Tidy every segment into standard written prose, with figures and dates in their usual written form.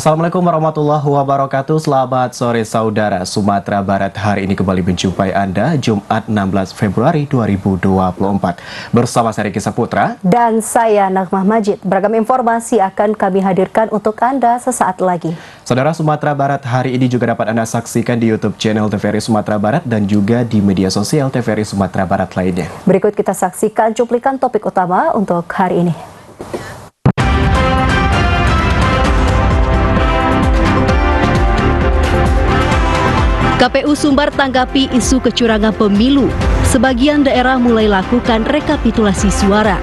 Assalamualaikum warahmatullahi wabarakatuh. Selamat sore saudara. Sumatera Barat hari ini kembali menjumpai Anda Jumat 16 Februari 2024. Bersama saya Riki Saputra dan saya Nagmah Majid. Beragam informasi akan kami hadirkan untuk Anda sesaat lagi. Saudara, Sumatera Barat hari ini juga dapat Anda saksikan di YouTube channel TVRI Sumatera Barat dan juga di media sosial TVRI Sumatera Barat lainnya. Berikut kita saksikan cuplikan topik utama untuk hari ini. KPU Sumbar tanggapi isu kecurangan pemilu. Sebagian daerah mulai lakukan rekapitulasi suara.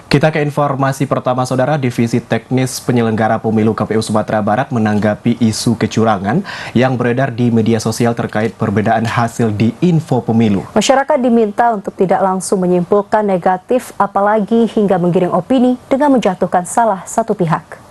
Kita ke informasi pertama, saudara. Divisi Teknis Penyelenggara Pemilu KPU Sumatera Barat menanggapi isu kecurangan yang beredar di media sosial terkait perbedaan hasil di info pemilu. Masyarakat diminta untuk tidak langsung menyimpulkan negatif, apalagi hingga menggiring opini dengan menjatuhkan salah satu pihak.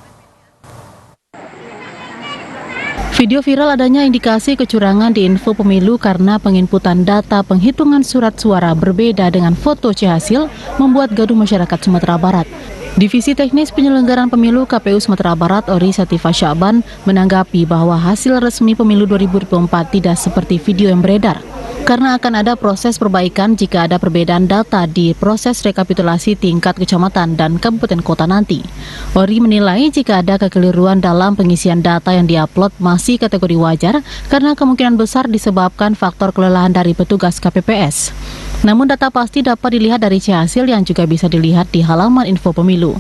Video viral adanya indikasi kecurangan di info pemilu karena penginputan data penghitungan surat suara berbeda dengan foto C-hasil membuat gaduh masyarakat Sumatera Barat. Divisi Teknis Penyelenggaraan Pemilu KPU Sumatera Barat Ori Satifah Sya'ban menanggapi bahwa hasil resmi pemilu 2024 tidak seperti video yang beredar, karena akan ada proses perbaikan jika ada perbedaan data di proses rekapitulasi tingkat kecamatan dan kabupaten kota nanti. Ori menilai jika ada kekeliruan dalam pengisian data yang diupload masih kategori wajar karena kemungkinan besar disebabkan faktor kelelahan dari petugas KPPS. Namun data pasti dapat dilihat dari C-hasil yang juga bisa dilihat di halaman info pemilu.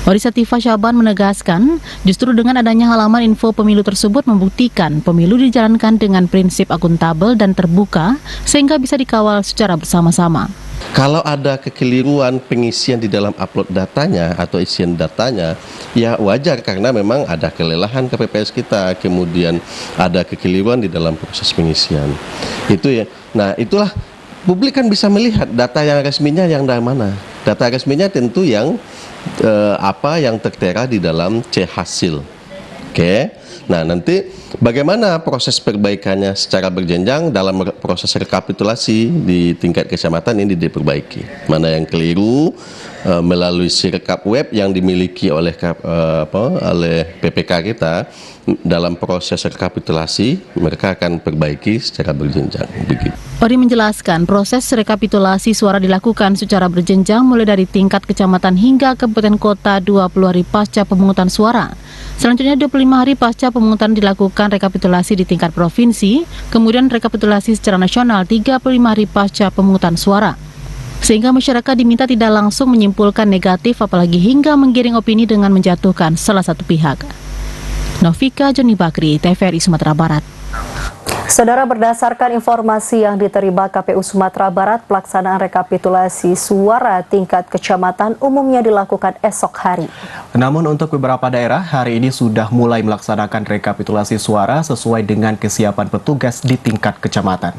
Ori Satifah Sya'ban menegaskan, justru dengan adanya halaman info pemilu tersebut membuktikan pemilu dijalankan dengan prinsip akuntabel dan terbuka sehingga bisa dikawal secara bersama-sama. Kalau ada kekeliruan pengisian di dalam upload datanya atau isian datanya, ya wajar karena memang ada kelelahan KPPS kita, kemudian ada kekeliruan di dalam proses pengisian. Itu ya. Nah, itulah publik kan bisa melihat data yang resminya yang dari mana. Data resminya tentu yang apa yang tertera di dalam C-hasil. Oke. Nah, nanti bagaimana proses perbaikannya secara berjenjang dalam proses rekapitulasi di tingkat kecamatan ini diperbaiki. Mana yang keliru melalui Sirekap web yang dimiliki oleh PPK kita dalam proses rekapitulasi, mereka akan perbaiki secara berjenjang. Begitu. Ori menjelaskan proses rekapitulasi suara dilakukan secara berjenjang mulai dari tingkat kecamatan hingga kabupaten kota 20 hari pasca pemungutan suara. Selanjutnya 25 hari pasca pemungutan dilakukan rekapitulasi di tingkat provinsi, kemudian rekapitulasi secara nasional 35 hari pasca pemungutan suara. Sehingga masyarakat diminta tidak langsung menyimpulkan negatif apalagi hingga menggiring opini dengan menjatuhkan salah satu pihak. Novika Joni Bakri, TVRI Sumatera Barat. Saudara, berdasarkan informasi yang diterima KPU Sumatera Barat, pelaksanaan rekapitulasi suara tingkat kecamatan umumnya dilakukan esok hari. Namun untuk beberapa daerah, hari ini sudah mulai melaksanakan rekapitulasi suara sesuai dengan kesiapan petugas di tingkat kecamatan.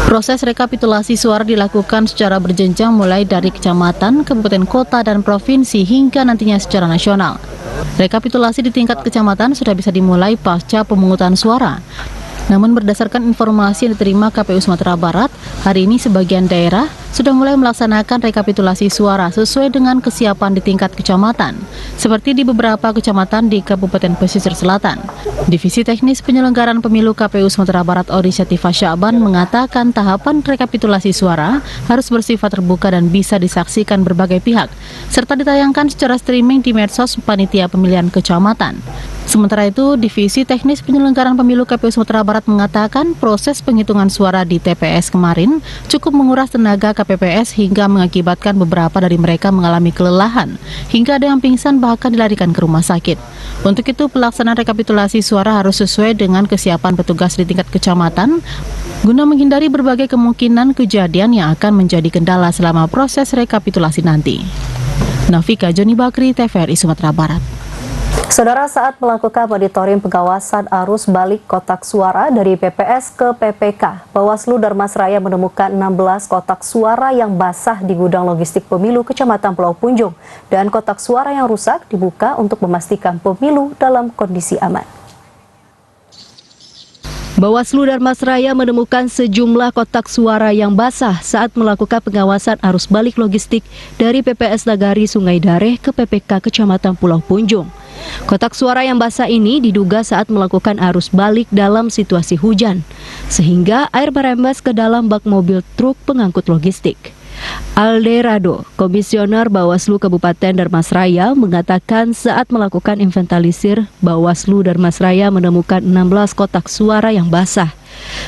Proses rekapitulasi suara dilakukan secara berjenjang mulai dari kecamatan, kabupaten kota, dan provinsi hingga nantinya secara nasional. Rekapitulasi di tingkat kecamatan sudah bisa dimulai pasca pemungutan suara. Namun berdasarkan informasi yang diterima KPU Sumatera Barat, hari ini sebagian daerah sudah mulai melaksanakan rekapitulasi suara sesuai dengan kesiapan di tingkat kecamatan, seperti di beberapa kecamatan di Kabupaten Pesisir Selatan. Divisi Teknis Penyelenggaraan Pemilu KPU Sumatera Barat Ori Satifah Sya'ban mengatakan tahapan rekapitulasi suara harus bersifat terbuka dan bisa disaksikan berbagai pihak, serta ditayangkan secara streaming di medsos panitia pemilihan kecamatan. Sementara itu, Divisi Teknis Penyelenggaraan Pemilu KPU Sumatera Barat mengatakan proses penghitungan suara di TPS kemarin cukup menguras tenaga KPPS hingga mengakibatkan beberapa dari mereka mengalami kelelahan, hingga ada yang pingsan bahkan dilarikan ke rumah sakit. Untuk itu, pelaksanaan rekapitulasi suara harus sesuai dengan kesiapan petugas di tingkat kecamatan, guna menghindari berbagai kemungkinan kejadian yang akan menjadi kendala selama proses rekapitulasi nanti. Novika Joni Bakri, TVRI Sumatera Barat. Saudara, saat melakukan monitoring pengawasan arus balik kotak suara dari PPS ke PPK, Bawaslu Darmasraya menemukan 16 kotak suara yang basah di gudang logistik pemilu Kecamatan Pulau Punjung, dan kotak suara yang rusak dibuka untuk memastikan pemilu dalam kondisi aman. Bawaslu Darmasraya menemukan sejumlah kotak suara yang basah saat melakukan pengawasan arus balik logistik dari PPS Nagari Sungai Dareh ke PPK Kecamatan Pulau Punjung. Kotak suara yang basah ini diduga saat melakukan arus balik dalam situasi hujan, sehingga air merembes ke dalam bak mobil truk pengangkut logistik. Alde Rado, Komisioner Bawaslu Kabupaten Darmasraya, mengatakan saat melakukan inventarisir, Bawaslu Darmasraya menemukan 16 kotak suara yang basah.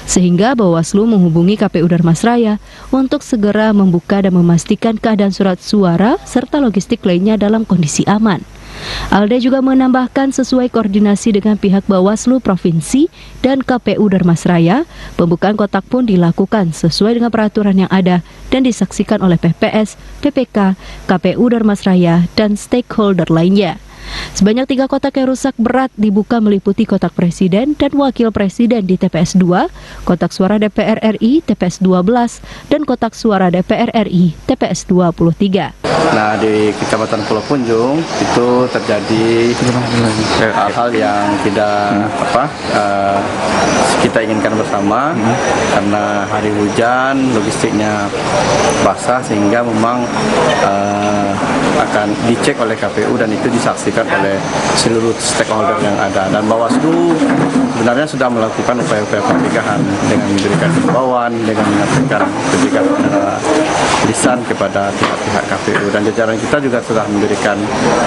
Sehingga Bawaslu menghubungi KPU Darmasraya untuk segera membuka dan memastikan keadaan surat suara serta logistik lainnya dalam kondisi aman. Alde juga menambahkan sesuai koordinasi dengan pihak Bawaslu Provinsi dan KPU Darmasraya, pembukaan kotak pun dilakukan sesuai dengan peraturan yang ada dan disaksikan oleh PPS, PPK, KPU Darmasraya, dan stakeholder lainnya. Sebanyak 3 kotak yang rusak berat dibuka meliputi kotak Presiden dan Wakil Presiden di TPS 2, kotak suara DPR RI TPS 12, dan kotak suara DPR RI TPS 23. Nah, di Kecamatan Pulau Punjung itu terjadi hal-hal yang tidak kita inginkan bersama karena hari hujan, logistiknya basah sehingga memang akan dicek oleh KPU dan itu disaksikan oleh seluruh stakeholder yang ada. Dan Bawaslu sebenarnya sudah melakukan upaya-upaya pencegahan dengan memberikan himbauan, dengan menyampaikan ketika lisan kepada pihak-pihak KPU, dan jajaran kita juga sudah memberikan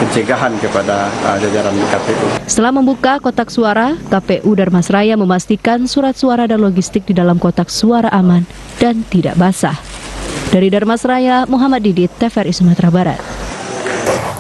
pencegahan kepada jajaran KPU. Setelah membuka kotak suara, KPU Darmasraya memastikan surat suara dan logistik di dalam kotak suara aman dan tidak basah. Dari Darmasraya, Muhammad Didit, TVRI Sumatera Barat.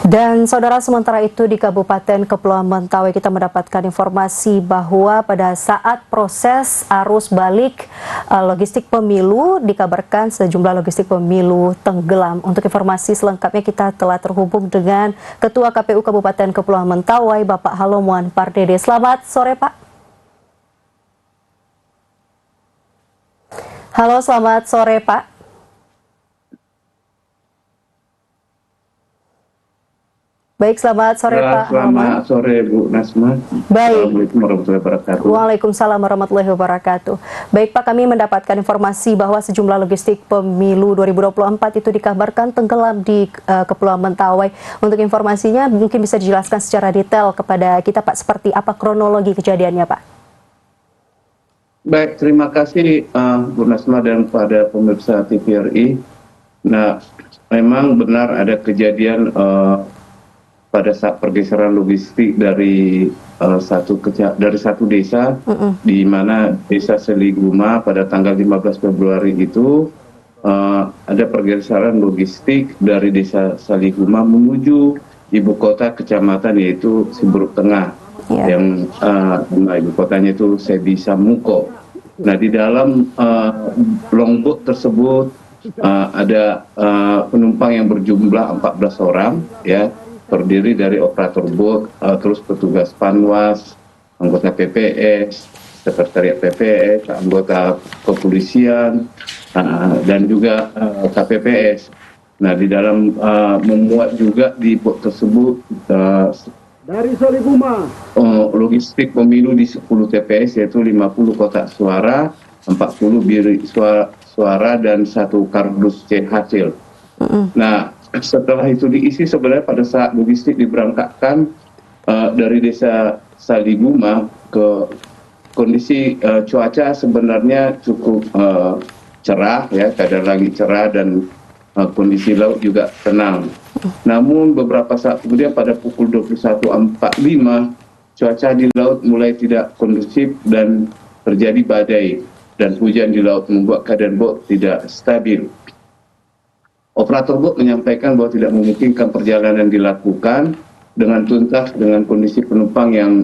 Dan saudara, sementara itu di Kabupaten Kepulauan Mentawai kita mendapatkan informasi bahwa pada saat proses arus balik logistik pemilu dikabarkan sejumlah logistik pemilu tenggelam. Untuk informasi selengkapnya kita telah terhubung dengan Ketua KPU Kabupaten Kepulauan Mentawai, Bapak Halomuan Pardede. Selamat sore, Pak. Halo, selamat sore, Pak. Baik, selamat sore Pak. Selamat sore Bu Nasma. Baik. Assalamualaikum warahmatullahi wabarakatuh. Waalaikumsalam warahmatullahi wabarakatuh. Baik Pak, kami mendapatkan informasi bahwa sejumlah logistik pemilu 2024 itu dikabarkan tenggelam di Kepulauan Mentawai. Untuk informasinya mungkin bisa dijelaskan secara detail kepada kita Pak, seperti apa kronologi kejadiannya Pak? Baik, terima kasih Bu Nasma dan pada pemirsa TVRI. Nah, memang benar ada kejadian pada saat pergeseran logistik dari satu desa, di mana desa Seliguma pada tanggal 15 Februari itu ada pergeseran logistik dari desa Seliguma menuju ibu kota kecamatan yaitu Siburuk Tengah, yang ibu kotanya itu Sebisamuko. Nah, di dalam longboat tersebut ada penumpang yang berjumlah 14 orang, ya, terdiri dari operator bot, terus petugas Panwas, anggota PPS, sekretariat PPS, anggota kepolisian, dan juga KPPS. Nah, di dalam memuat juga di bot tersebut dari Seliguma logistik pemilu di 10 TPS, yaitu 50 kotak suara, 40 bilik suara, dan 1 kardus C hasil. Nah, setelah itu diisi, sebenarnya pada saat logistik diberangkatkan dari desa Seliguma, ke kondisi cuaca sebenarnya cukup cerah, ya, keadaan langit cerah dan kondisi laut juga tenang. Namun beberapa saat kemudian pada pukul 21.45 cuaca di laut mulai tidak kondusif dan terjadi badai dan hujan di laut membuat keadaan bot tidak stabil. Operator bot menyampaikan bahwa tidak memungkinkan perjalanan dilakukan dengan tuntas dengan kondisi penumpang yang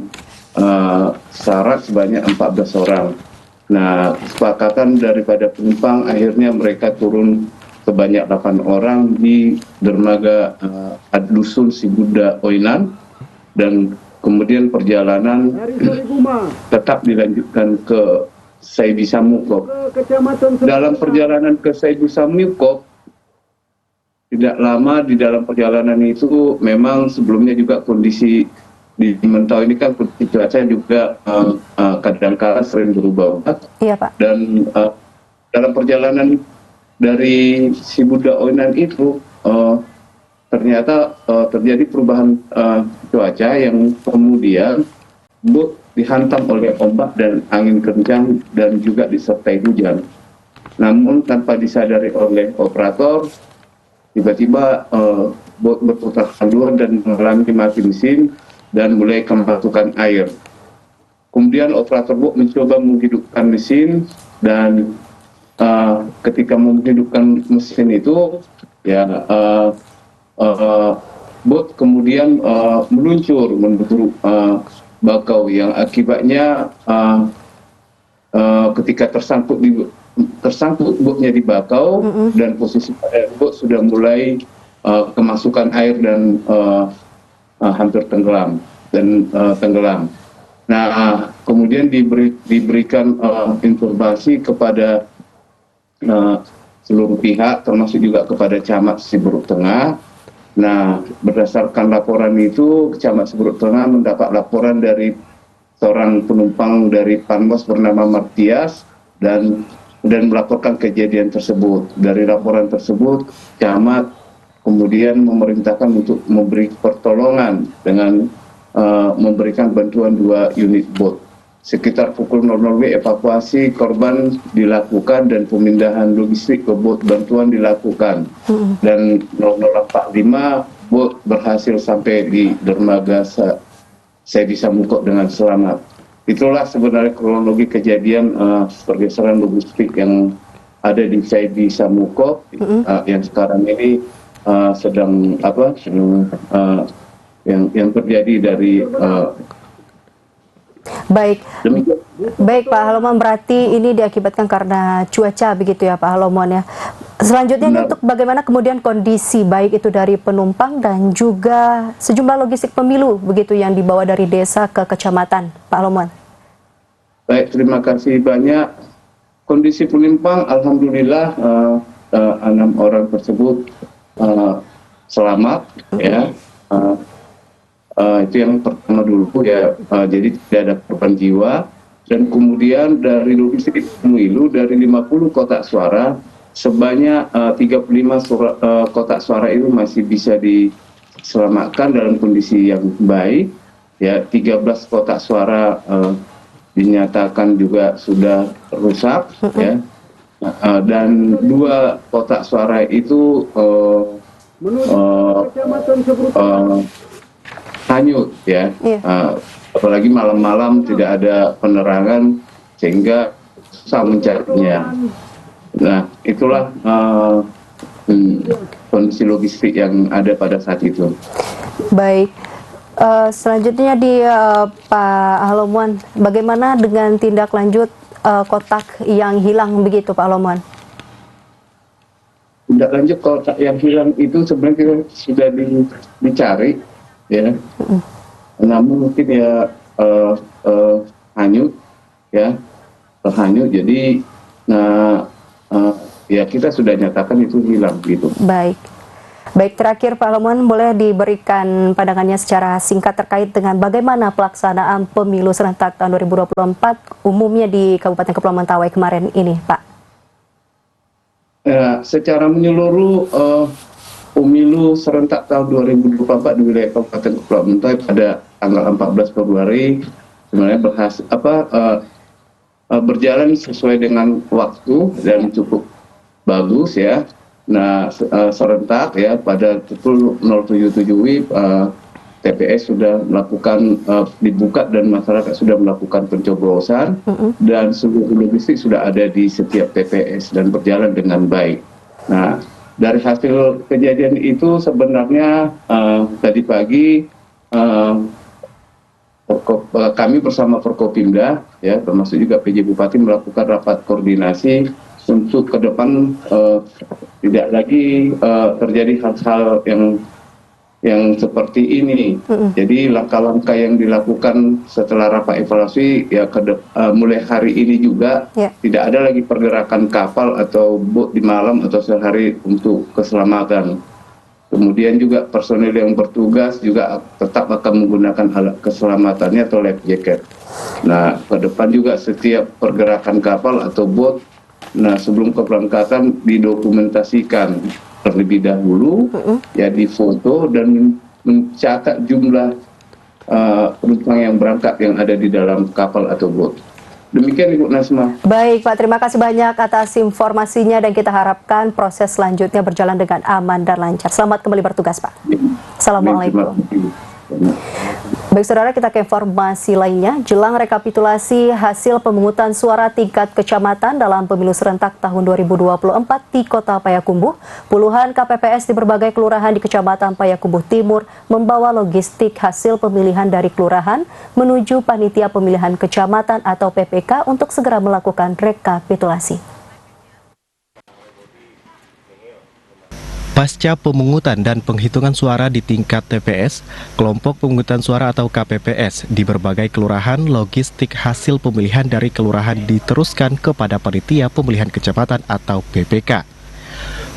syarat sebanyak 14 orang. Nah, kesepakatan daripada penumpang akhirnya mereka turun sebanyak 8 orang di dermaga Dusun Sibuda Oinan, dan kemudian perjalanan tetap dilanjutkan ke Sebisamuko. Dalam perjalanan ke Sebisamuko, tidak lama di dalam perjalanan itu memang sebelumnya juga kondisi di Mentau ini kan cuaca juga kadang-kala sering berubah-ubah. Iya, Pak. Dan dalam perjalanan dari Sibuda Oinan itu ternyata terjadi perubahan cuaca yang kemudian bot dihantam oleh ombak dan angin kencang dan juga disertai hujan. Namun tanpa disadari oleh operator, tiba-tiba bot berputar haluan dan mengalami mati mesin dan mulai kemasukan air. Kemudian operator bot mencoba menghidupkan mesin dan ketika menghidupkan mesin itu, ya bot kemudian meluncur menuju bakau yang akibatnya ketika tersangkut botnya di bakau dan posisi bot sudah mulai kemasukan air dan hampir tenggelam. Nah, kemudian diberikan informasi kepada seluruh pihak, termasuk juga kepada Camat Siberut Tengah. Nah, berdasarkan laporan itu, Camat Siberut Tengah mendapat laporan dari seorang penumpang dari Panmos bernama Martias dan melaporkan kejadian tersebut. Dari laporan tersebut, Camat kemudian memerintahkan untuk memberi pertolongan dengan memberikan bantuan 2 unit bot. Sekitar pukul 00 evakuasi korban dilakukan dan pemindahan logistik ke bot bantuan dilakukan. Dan 00.45 bot berhasil sampai di dermaga Saidi Samukok dengan selamat. Itulah sebenarnya kronologi kejadian pergeseran logistik yang ada di Saidi Samukok yang sekarang ini sedang yang terjadi dari Baik Pak Haloman, berarti ini diakibatkan karena cuaca begitu ya Pak Haloman ya. Selanjutnya ini untuk bagaimana kemudian kondisi baik itu dari penumpang dan juga sejumlah logistik pemilu begitu yang dibawa dari desa ke kecamatan, Pak Haloman. Baik, terima kasih banyak. Kondisi penumpang alhamdulillah 6 orang tersebut selamat ya. Itu yang pertama dulu ya, jadi tidak ada korban jiwa. Dan kemudian dari logistik pemilu dari 50 kotak suara sebanyak 35 kotak suara itu masih bisa diselamatkan dalam kondisi yang baik ya. 13 kotak suara dinyatakan juga sudah rusak ya, dan 2 kotak suara itu hanyut ya. Apalagi malam-malam tidak ada penerangan sehingga susah mencarinya. Nah, itulah kondisi logistik yang ada pada saat itu. Baik, selanjutnya di Pak Haloman, bagaimana dengan tindak lanjut kotak yang hilang begitu Pak Haloman? Tindak lanjut kotak yang hilang itu sebenarnya sudah dicari ya, namun mungkin ya hanyut ya, terhanyut. Jadi ya kita sudah nyatakan itu hilang gitu. Baik, terakhir Pak Haloman, boleh diberikan pandangannya secara singkat terkait dengan bagaimana pelaksanaan pemilu serentak tahun 2024 umumnya di Kabupaten Kepulauan Mentawai kemarin ini, Pak? Ya, secara menyeluruh pemilu serentak tahun 2024 di wilayah Kabupaten Kepulauan Mentawai pada tanggal 14 Februari sebenarnya berjalan sesuai dengan waktu dan cukup bagus ya. Nah, serentak ya pada pukul 07.07 WIB TPS sudah melakukan dibuka dan masyarakat sudah melakukan pencoblosan dan seluruh logistik sudah ada di setiap TPS dan berjalan dengan baik. Nah, dari hasil kejadian itu sebenarnya tadi pagi kami bersama Forkopimda ya, termasuk juga PJ Bupati melakukan rapat koordinasi untuk ke depan tidak lagi terjadi hal-hal yang seperti ini. Jadi langkah-langkah yang dilakukan setelah rapat evaluasi ya mulai hari ini juga tidak ada lagi pergerakan kapal atau bot di malam atau sehari untuk keselamatan. Kemudian juga personil yang bertugas juga tetap akan menggunakan alat keselamatannya atau life jacket. Nah, ke depan juga setiap pergerakan kapal atau bot, nah sebelum keberangkatan didokumentasikan terlebih dahulu, ya difoto dan mencatat jumlah penumpang yang berangkat yang ada di dalam kapal atau bot. Demikian Ibu Nasma. Baik Pak, terima kasih banyak atas informasinya dan kita harapkan proses selanjutnya berjalan dengan aman dan lancar. Selamat kembali bertugas Pak. Assalamualaikum. Baik saudara, kita ke informasi lainnya. Jelang rekapitulasi hasil pemungutan suara tingkat kecamatan dalam pemilu serentak tahun 2024 di Kota Payakumbuh, puluhan KPPS di berbagai kelurahan di Kecamatan Payakumbuh Timur membawa logistik hasil pemilihan dari kelurahan menuju Panitia Pemilihan Kecamatan atau PPK untuk segera melakukan rekapitulasi. Pasca pemungutan dan penghitungan suara di tingkat TPS, kelompok pemungutan suara atau KPPS di berbagai kelurahan, logistik hasil pemilihan dari kelurahan diteruskan kepada Panitia Pemilihan Kecamatan atau PPK.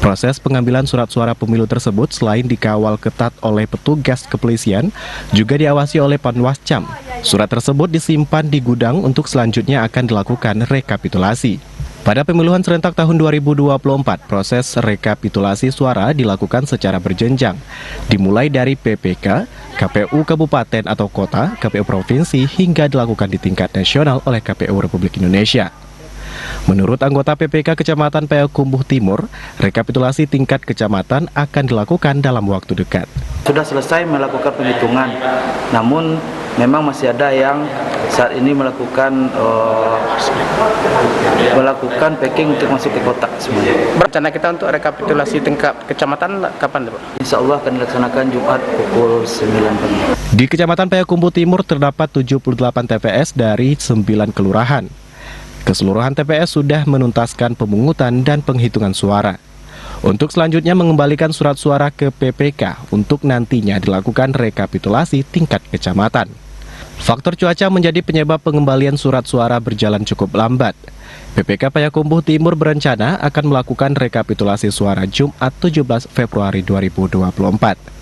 Proses pengambilan surat suara pemilu tersebut selain dikawal ketat oleh petugas kepolisian, juga diawasi oleh Panwascam. Surat tersebut disimpan di gudang untuk selanjutnya akan dilakukan rekapitulasi. Pada pemilihan serentak tahun 2024, proses rekapitulasi suara dilakukan secara berjenjang, dimulai dari PPK, KPU Kabupaten atau Kota, KPU Provinsi, hingga dilakukan di tingkat nasional oleh KPU Republik Indonesia. Menurut anggota PPK Kecamatan Payakumbuh Timur, rekapitulasi tingkat kecamatan akan dilakukan dalam waktu dekat. Sudah selesai melakukan penghitungan, namun memang masih ada yang saat ini melakukan packing untuk masuk ke kotak semuanya. Rencana kita untuk rekapitulasi tingkat kecamatan kapan, Pak? Insya Allah akan dilaksanakan Jumat pukul 9 pagi. Di Kecamatan Payakumbuh Timur terdapat 78 TPS dari 9 kelurahan. Keseluruhan TPS sudah menuntaskan pemungutan dan penghitungan suara. Untuk selanjutnya mengembalikan surat suara ke PPK untuk nantinya dilakukan rekapitulasi tingkat kecamatan. Faktor cuaca menjadi penyebab pengembalian surat suara berjalan cukup lambat. PPK Payakumbuh Timur berencana akan melakukan rekapitulasi suara Jumat 17 Februari 2024.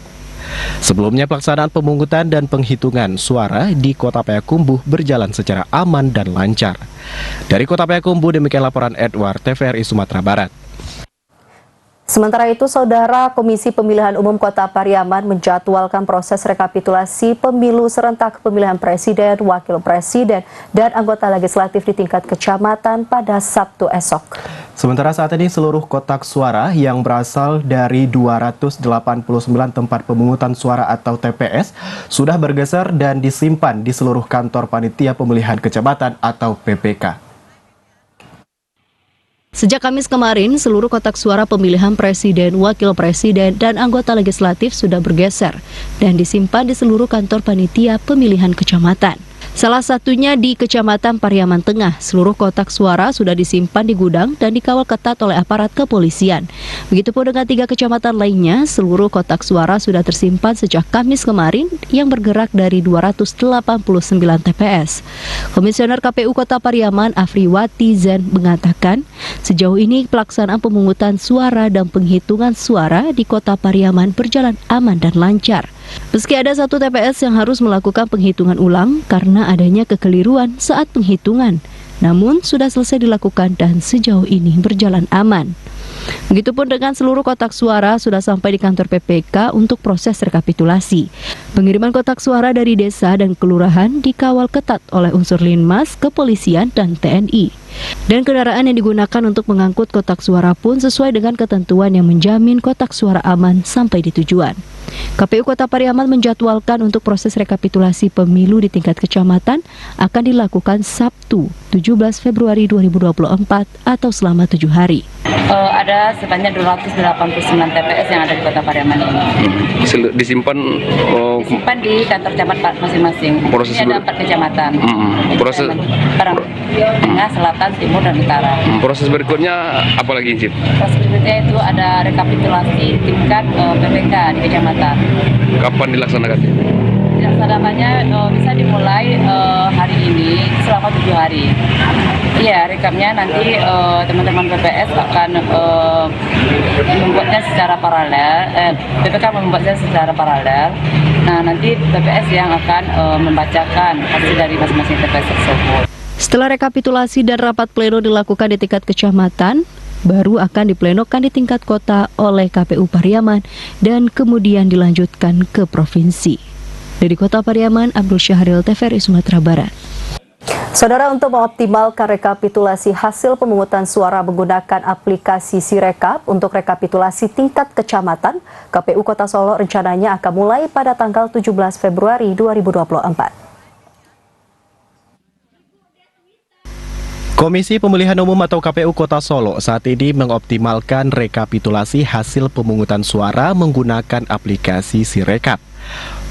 Sebelumnya pelaksanaan pemungutan dan penghitungan suara di Kota Payakumbuh berjalan secara aman dan lancar. Dari Kota Payakumbuh, demikian laporan Edward, TVRI Sumatera Barat. Sementara itu, Saudara, Komisi Pemilihan Umum Kota Pariaman menjadwalkan proses rekapitulasi pemilu serentak pemilihan presiden, wakil presiden, dan anggota legislatif di tingkat kecamatan pada Sabtu esok. Sementara saat ini seluruh kotak suara yang berasal dari 289 tempat pemungutan suara atau TPS sudah bergeser dan disimpan di seluruh kantor Panitia Pemilihan Kecamatan atau PPK. Sejak Kamis kemarin, seluruh kotak suara pemilihan presiden, wakil presiden, dan anggota legislatif sudah bergeser dan disimpan di seluruh kantor panitia pemilihan kecamatan. Salah satunya di Kecamatan Pariaman Tengah, seluruh kotak suara sudah disimpan di gudang dan dikawal ketat oleh aparat kepolisian. Begitupun dengan 3 kecamatan lainnya, seluruh kotak suara sudah tersimpan sejak Kamis kemarin yang bergerak dari 289 TPS. Komisioner KPU Kota Pariaman Afriwati Zen mengatakan, sejauh ini pelaksanaan pemungutan suara dan penghitungan suara di Kota Pariaman berjalan aman dan lancar. Meski ada 1 TPS yang harus melakukan penghitungan ulang karena adanya kekeliruan saat penghitungan, namun sudah selesai dilakukan dan sejauh ini berjalan aman. Begitupun dengan seluruh kotak suara sudah sampai di kantor PPK untuk proses rekapitulasi. Pengiriman kotak suara dari desa dan kelurahan dikawal ketat oleh unsur Linmas, kepolisian, dan TNI. Dan kendaraan yang digunakan untuk mengangkut kotak suara pun sesuai dengan ketentuan yang menjamin kotak suara aman sampai di tujuan. KPU Kota Pariaman menjadwalkan untuk proses rekapitulasi pemilu di tingkat kecamatan akan dilakukan Sabtu 17 Februari 2024 atau selama 7 hari. Ada sebanyak 289 TPS yang ada di Kota Pariaman ini. Disimpan Disimpan di kantor camat masing-masing. Proses ini ada 4 kecamatan. Proses Tengah, Selatan, Timur, dan Utara. Proses berikutnya apa lagi, Cip? Proses berikutnya itu ada rekapitulasi tingkat PPK di kecamatan. Kapan dilaksanakan? dilaksanakannya bisa dimulai hari ini selama 7 hari. Iya, rekamnya nanti teman-teman PPS akan membuatnya secara paralel, PPK membuatnya secara paralel. Nah, nanti PPS yang akan membacakan hasil dari masing-masing TPS tersebut. Setelah rekapitulasi dan rapat pleno dilakukan di tingkat kecamatan, baru akan diplenokan di tingkat kota oleh KPU Pariaman dan kemudian dilanjutkan ke provinsi. Dari Kota Pariaman, Abdul Syahril, TVRI Sumatera Barat. Saudara, untuk mengoptimalkan rekapitulasi hasil pemungutan suara menggunakan aplikasi Sirekap untuk rekapitulasi tingkat kecamatan, KPU Kota Solo rencananya akan mulai pada tanggal 17 Februari 2024. Komisi Pemilihan Umum atau KPU Kota Solo saat ini mengoptimalkan rekapitulasi hasil pemungutan suara menggunakan aplikasi Sirekap.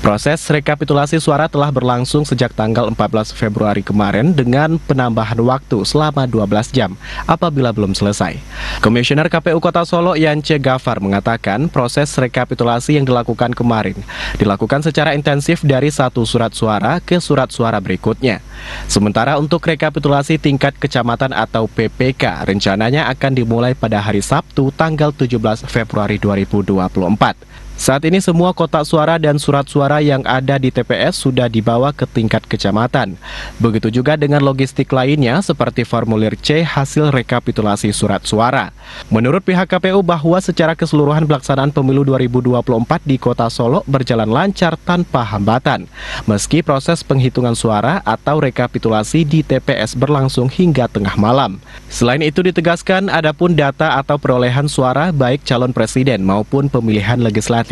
Proses rekapitulasi suara telah berlangsung sejak tanggal 14 Februari kemarin dengan penambahan waktu selama 12 jam apabila belum selesai. Komisioner KPU Kota Solo Yance Gafar mengatakan proses rekapitulasi yang dilakukan kemarin dilakukan secara intensif dari satu surat suara ke surat suara berikutnya. Sementara untuk rekapitulasi tingkat kecamatan atau PPK rencananya akan dimulai pada hari Sabtu tanggal 17 Februari 2024. Saat ini semua kotak suara dan surat suara yang ada di TPS sudah dibawa ke tingkat kecamatan. Begitu juga dengan logistik lainnya seperti formulir C hasil rekapitulasi surat suara. Menurut pihak KPU bahwa secara keseluruhan pelaksanaan pemilu 2024 di Kota Solo berjalan lancar tanpa hambatan. Meski proses penghitungan suara atau rekapitulasi di TPS berlangsung hingga tengah malam. Selain itu ditegaskan adapun data atau perolehan suara baik calon presiden maupun pemilihan legislatif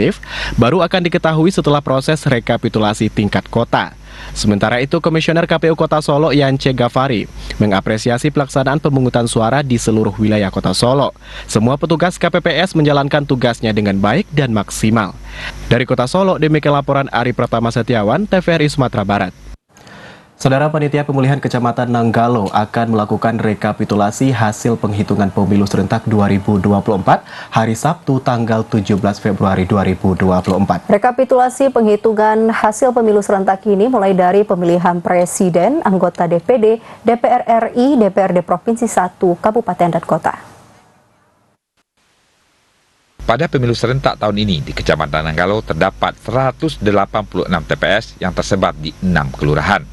baru akan diketahui setelah proses rekapitulasi tingkat kota. Sementara itu, Komisioner KPU Kota Solo Yance Gafari mengapresiasi pelaksanaan pemungutan suara di seluruh wilayah Kota Solo. Semua petugas KPPS menjalankan tugasnya dengan baik dan maksimal. Dari Kota Solo, demikian laporan Ari Pratama Setiawan, TVRI Sumatera Barat. Saudara, Panitia Pemilihan Kecamatan Nanggalo akan melakukan rekapitulasi hasil penghitungan pemilu serentak 2024 hari Sabtu tanggal 17 Februari 2024. Rekapitulasi penghitungan hasil pemilu serentak ini mulai dari pemilihan presiden, anggota DPD, DPR RI, DPRD Provinsi 1, Kabupaten dan Kota. Pada pemilu serentak tahun ini di Kecamatan Nanggalo terdapat 186 TPS yang tersebar di 6 kelurahan.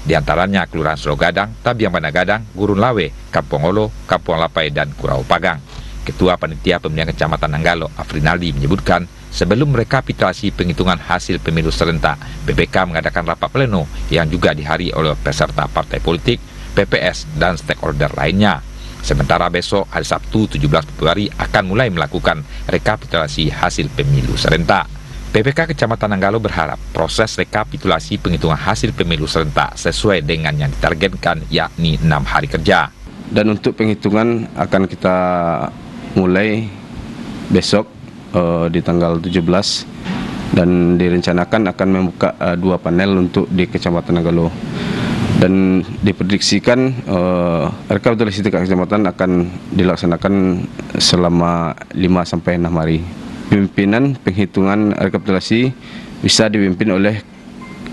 Di antaranya Kelurahan Sologadang, Tabiang Banda Gadang, Gurun Lawe, Kampung Olo, Kampung Lapai, dan Kurau Pagang. Ketua Panitia Pemilihan Kecamatan Nanggalo, Afrinaldi, menyebutkan sebelum rekapitulasi penghitungan hasil pemilu serentak, PPK mengadakan rapat pleno yang juga dihadiri oleh peserta partai politik, PPS, dan stakeholder lainnya. Sementara besok, hari Sabtu 17 Februari, akan mulai melakukan rekapitulasi hasil pemilu serentak. PPK Kecamatan Nanggalo berharap proses rekapitulasi penghitungan hasil pemilu serentak sesuai dengan yang ditargetkan, yakni 6 hari kerja. Dan untuk penghitungan akan kita mulai besok di tanggal 17 dan direncanakan akan membuka 2 panel untuk di Kecamatan Nanggalo. Dan diprediksikan rekapitulasi tingkat kecamatan akan dilaksanakan selama 5-6 hari. Pimpinan penghitungan rekapitulasi bisa dipimpin oleh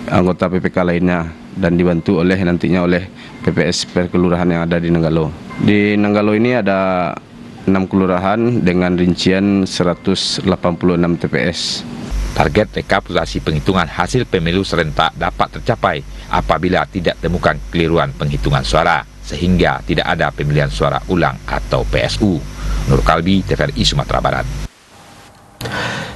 anggota PPK lainnya dan dibantu oleh nantinya oleh PPS per kelurahan yang ada di Nanggalo. Di Nanggalo ini ada 6 kelurahan dengan rincian 186 TPS. Target rekapitulasi penghitungan hasil pemilu serentak dapat tercapai apabila tidak temukan kekeliruan penghitungan suara, sehingga tidak ada pemilihan suara ulang atau PSU. Nur Kalbi, TVRI Sumatera Barat.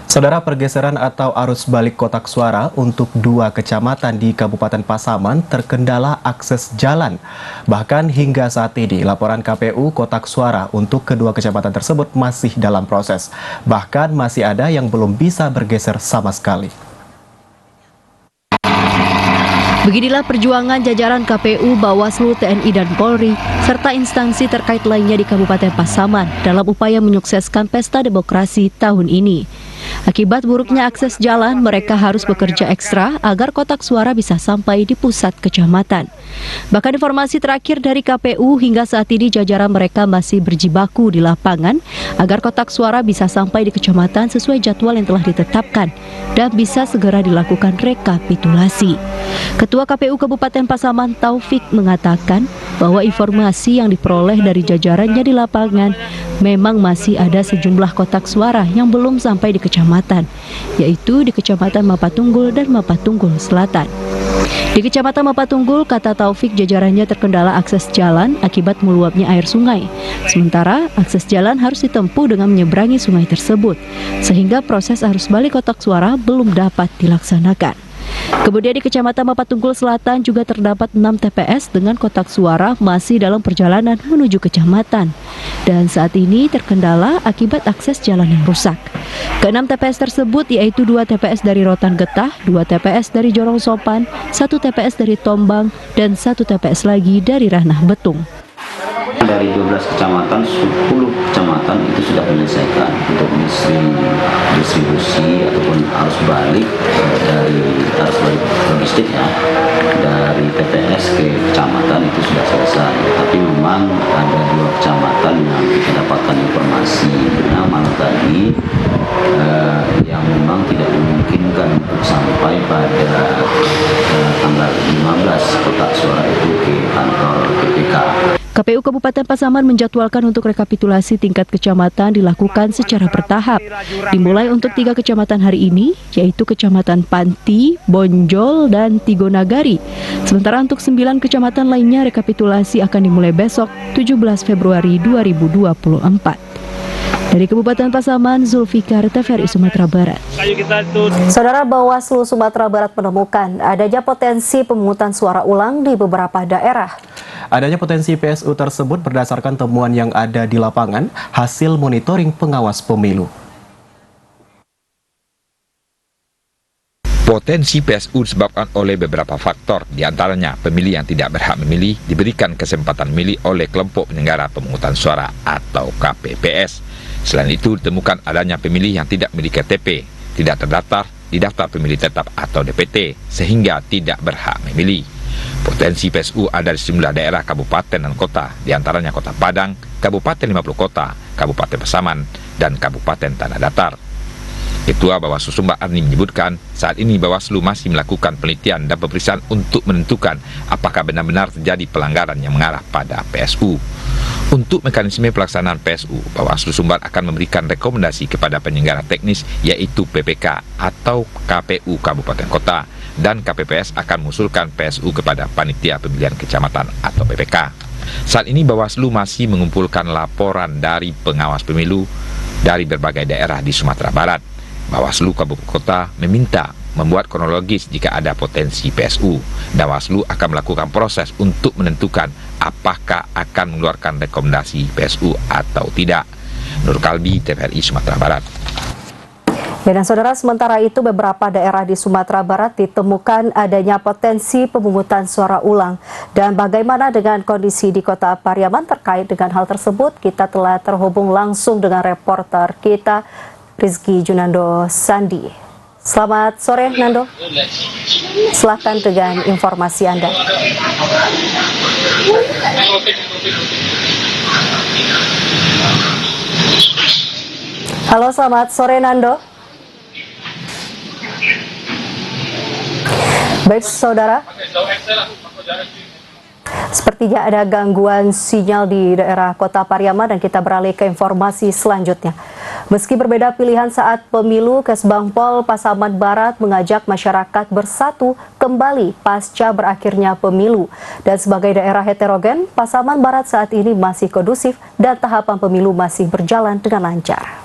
Saudara, pergeseran atau arus balik kotak suara untuk 2 kecamatan di Kabupaten Pasaman terkendala akses jalan. Bahkan hingga saat ini, laporan KPU kotak suara untuk kedua kecamatan tersebut masih dalam proses. Bahkan masih ada yang belum bisa bergeser sama sekali. Beginilah perjuangan jajaran KPU, Bawaslu, TNI, dan Polri, serta instansi terkait lainnya di Kabupaten Pasaman dalam upaya menyukseskan pesta demokrasi tahun ini. Akibat buruknya akses jalan, mereka harus bekerja ekstra agar kotak suara bisa sampai di pusat kecamatan. Bahkan informasi terakhir dari KPU hingga saat ini jajaran mereka masih berjibaku di lapangan agar kotak suara bisa sampai di kecamatan sesuai jadwal yang telah ditetapkan dan bisa segera dilakukan rekapitulasi. Ketua KPU Kabupaten Pasaman Taufik mengatakan bahwa informasi yang diperoleh dari jajarannya di lapangan memang masih ada sejumlah kotak suara yang belum sampai di kecamatan, yaitu di Kecamatan Mapatunggul dan Mapatunggul Selatan. Di Kecamatan Mapatunggul, kata Taufik, jajarannya terkendala akses jalan akibat meluapnya air sungai. Sementara akses jalan harus ditempuh dengan menyeberangi sungai tersebut, sehingga proses arus balik kotak suara belum dapat dilaksanakan. Kemudian di Kecamatan Mapatunggul Selatan juga terdapat 6 TPS dengan kotak suara masih dalam perjalanan menuju kecamatan. Dan saat ini terkendala akibat akses jalan yang rusak. Ke-6 TPS tersebut yaitu 2 TPS dari Rotan Getah, 2 TPS dari Jorong Sopan, 1 TPS dari Tombang, dan 1 TPS lagi dari Ranah Betung. Dari 12 kecamatan, 10 kecamatan itu sudah menyelesaikan untuk distribusi ataupun arus balik logistik ya, dari TPS ke kecamatan itu sudah selesai. Tapi memang ada 2 kecamatan yang kita dapatkan informasi malam tadi yang memang tidak memungkinkan untuk sampai pada tanggal 15 kotak suara itu ke kantor PPK. KPU Kabupaten Pasaman menjadwalkan untuk rekapitulasi tingkat kecamatan dilakukan secara bertahap. Dimulai untuk 3 kecamatan hari ini, yaitu Kecamatan Panti, Bonjol, dan Tigonagari. Sementara untuk 9 kecamatan lainnya rekapitulasi akan dimulai besok, 17 Februari 2024. Dari Kabupaten Pasaman, Zulfikar, TVRI Sumatera Barat. Saudara, Bawaslu Sumatera Barat menemukan adanya potensi pemungutan suara ulang di beberapa daerah. Adanya potensi PSU tersebut berdasarkan temuan yang ada di lapangan hasil monitoring pengawas pemilu. Potensi PSU disebabkan oleh beberapa faktor, diantaranya pemilih yang tidak berhak memilih diberikan kesempatan memilih oleh kelompok penyelenggara pemungutan suara atau KPPS. Selain itu, ditemukan adanya pemilih yang tidak memiliki KTP, tidak terdaftar di daftar pemilih tetap atau DPT, sehingga tidak berhak memilih. Potensi PSU ada di sejumlah daerah kabupaten dan kota, diantaranya Kota Padang, Kabupaten 50 Kota, Kabupaten Pasaman, dan Kabupaten Tanah Datar. Ketua Bawaslu Sumbar Arni menyebutkan, saat ini Bawaslu masih melakukan penelitian dan pemeriksaan untuk menentukan apakah benar-benar terjadi pelanggaran yang mengarah pada PSU. Untuk mekanisme pelaksanaan PSU, Bawaslu Sumbar akan memberikan rekomendasi kepada penyelenggara teknis yaitu PPK atau KPU Kabupaten Kota, dan KPPS akan mengusulkan PSU kepada Panitia Pemilihan Kecamatan atau PPK. Saat ini Bawaslu masih mengumpulkan laporan dari pengawas pemilu dari berbagai daerah di Sumatera Barat. Bawaslu Kabupaten Kota meminta membuat kronologis jika ada potensi PSU. Bawaslu akan melakukan proses untuk menentukan apakah akan mengeluarkan rekomendasi PSU atau tidak. Nur Kalbi, TVRI Sumatera Barat. Dan saudara, sementara itu beberapa daerah di Sumatera Barat ditemukan adanya potensi pemungutan suara ulang. Dan bagaimana dengan kondisi di Kota Pariaman terkait dengan hal tersebut? Kita telah terhubung langsung dengan reporter kita, Rizky Junando Sandi. Selamat sore, Nando. Silakan dengan informasi Anda. Halo, selamat sore, Nando. Baik, saudara. Sepertinya ada gangguan sinyal di daerah Kota Pariaman dan kita beralih ke informasi selanjutnya. Meski berbeda pilihan saat pemilu, Kesbangpol Pasaman Barat mengajak masyarakat bersatu kembali pasca berakhirnya pemilu. Dan sebagai daerah heterogen, Pasaman Barat saat ini masih kondusif dan tahapan pemilu masih berjalan dengan lancar.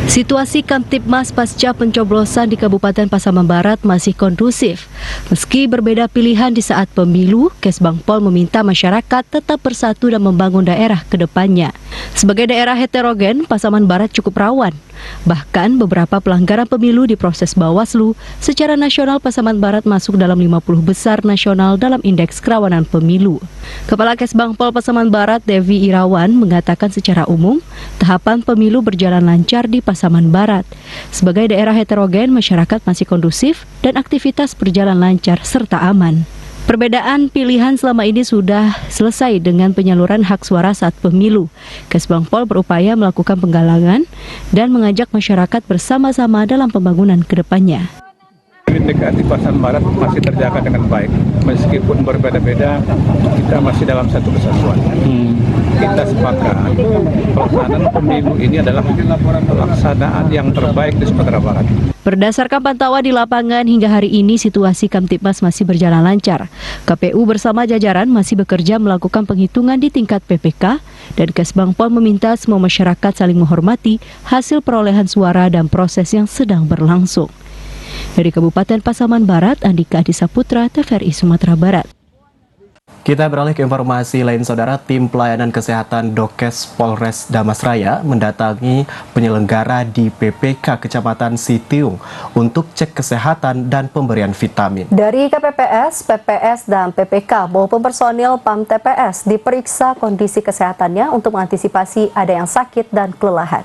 Situasi Kamtibmas pasca pencoblosan di Kabupaten Pasaman Barat masih kondusif. Meski berbeda pilihan di saat pemilu, Kesbangpol meminta masyarakat tetap bersatu dan membangun daerah ke depannya. Sebagai daerah heterogen, Pasaman Barat cukup rawan. Bahkan beberapa pelanggaran pemilu diproses Bawaslu secara nasional. Pasaman Barat masuk dalam 50 besar nasional dalam indeks kerawanan pemilu. Kepala Kesbangpol Pasaman Barat Devi Irawan mengatakan secara umum tahapan pemilu berjalan lancar di Pasaman Barat. Sebagai daerah heterogen, masyarakat masih kondusif dan aktivitas berjalan lancar serta aman. Perbedaan pilihan selama ini sudah selesai dengan penyaluran hak suara saat pemilu. Kesbangpol berupaya melakukan penggalangan dan mengajak masyarakat bersama-sama dalam pembangunan ke depannya. DKI Pasaman Barat masih terjaga dengan baik. Meskipun berbeda-beda, kita masih dalam satu kesatuan. Kita sepakat pelaksanaan pemilu ini adalah pelaksanaan yang terbaik di Sumatera Barat. Berdasarkan pantauan di lapangan hingga hari ini, situasi Kamtibmas masih berjalan lancar. KPU bersama jajaran masih bekerja melakukan penghitungan di tingkat PPK dan Kesbangpol meminta semua masyarakat saling menghormati hasil perolehan suara dan proses yang sedang berlangsung. Dari Kabupaten Pasaman Barat, Andika Adisaputra, TVRI Sumatera Barat. Kita beralih ke informasi lain, Saudara. Tim Pelayanan Kesehatan Dokes Polres Damasraya mendatangi penyelenggara di PPK Kecamatan Sitiung untuk cek kesehatan dan pemberian vitamin. Dari KPPS, PPS, dan PPK maupun personil PAM TPS diperiksa kondisi kesehatannya untuk mengantisipasi ada yang sakit dan kelelahan.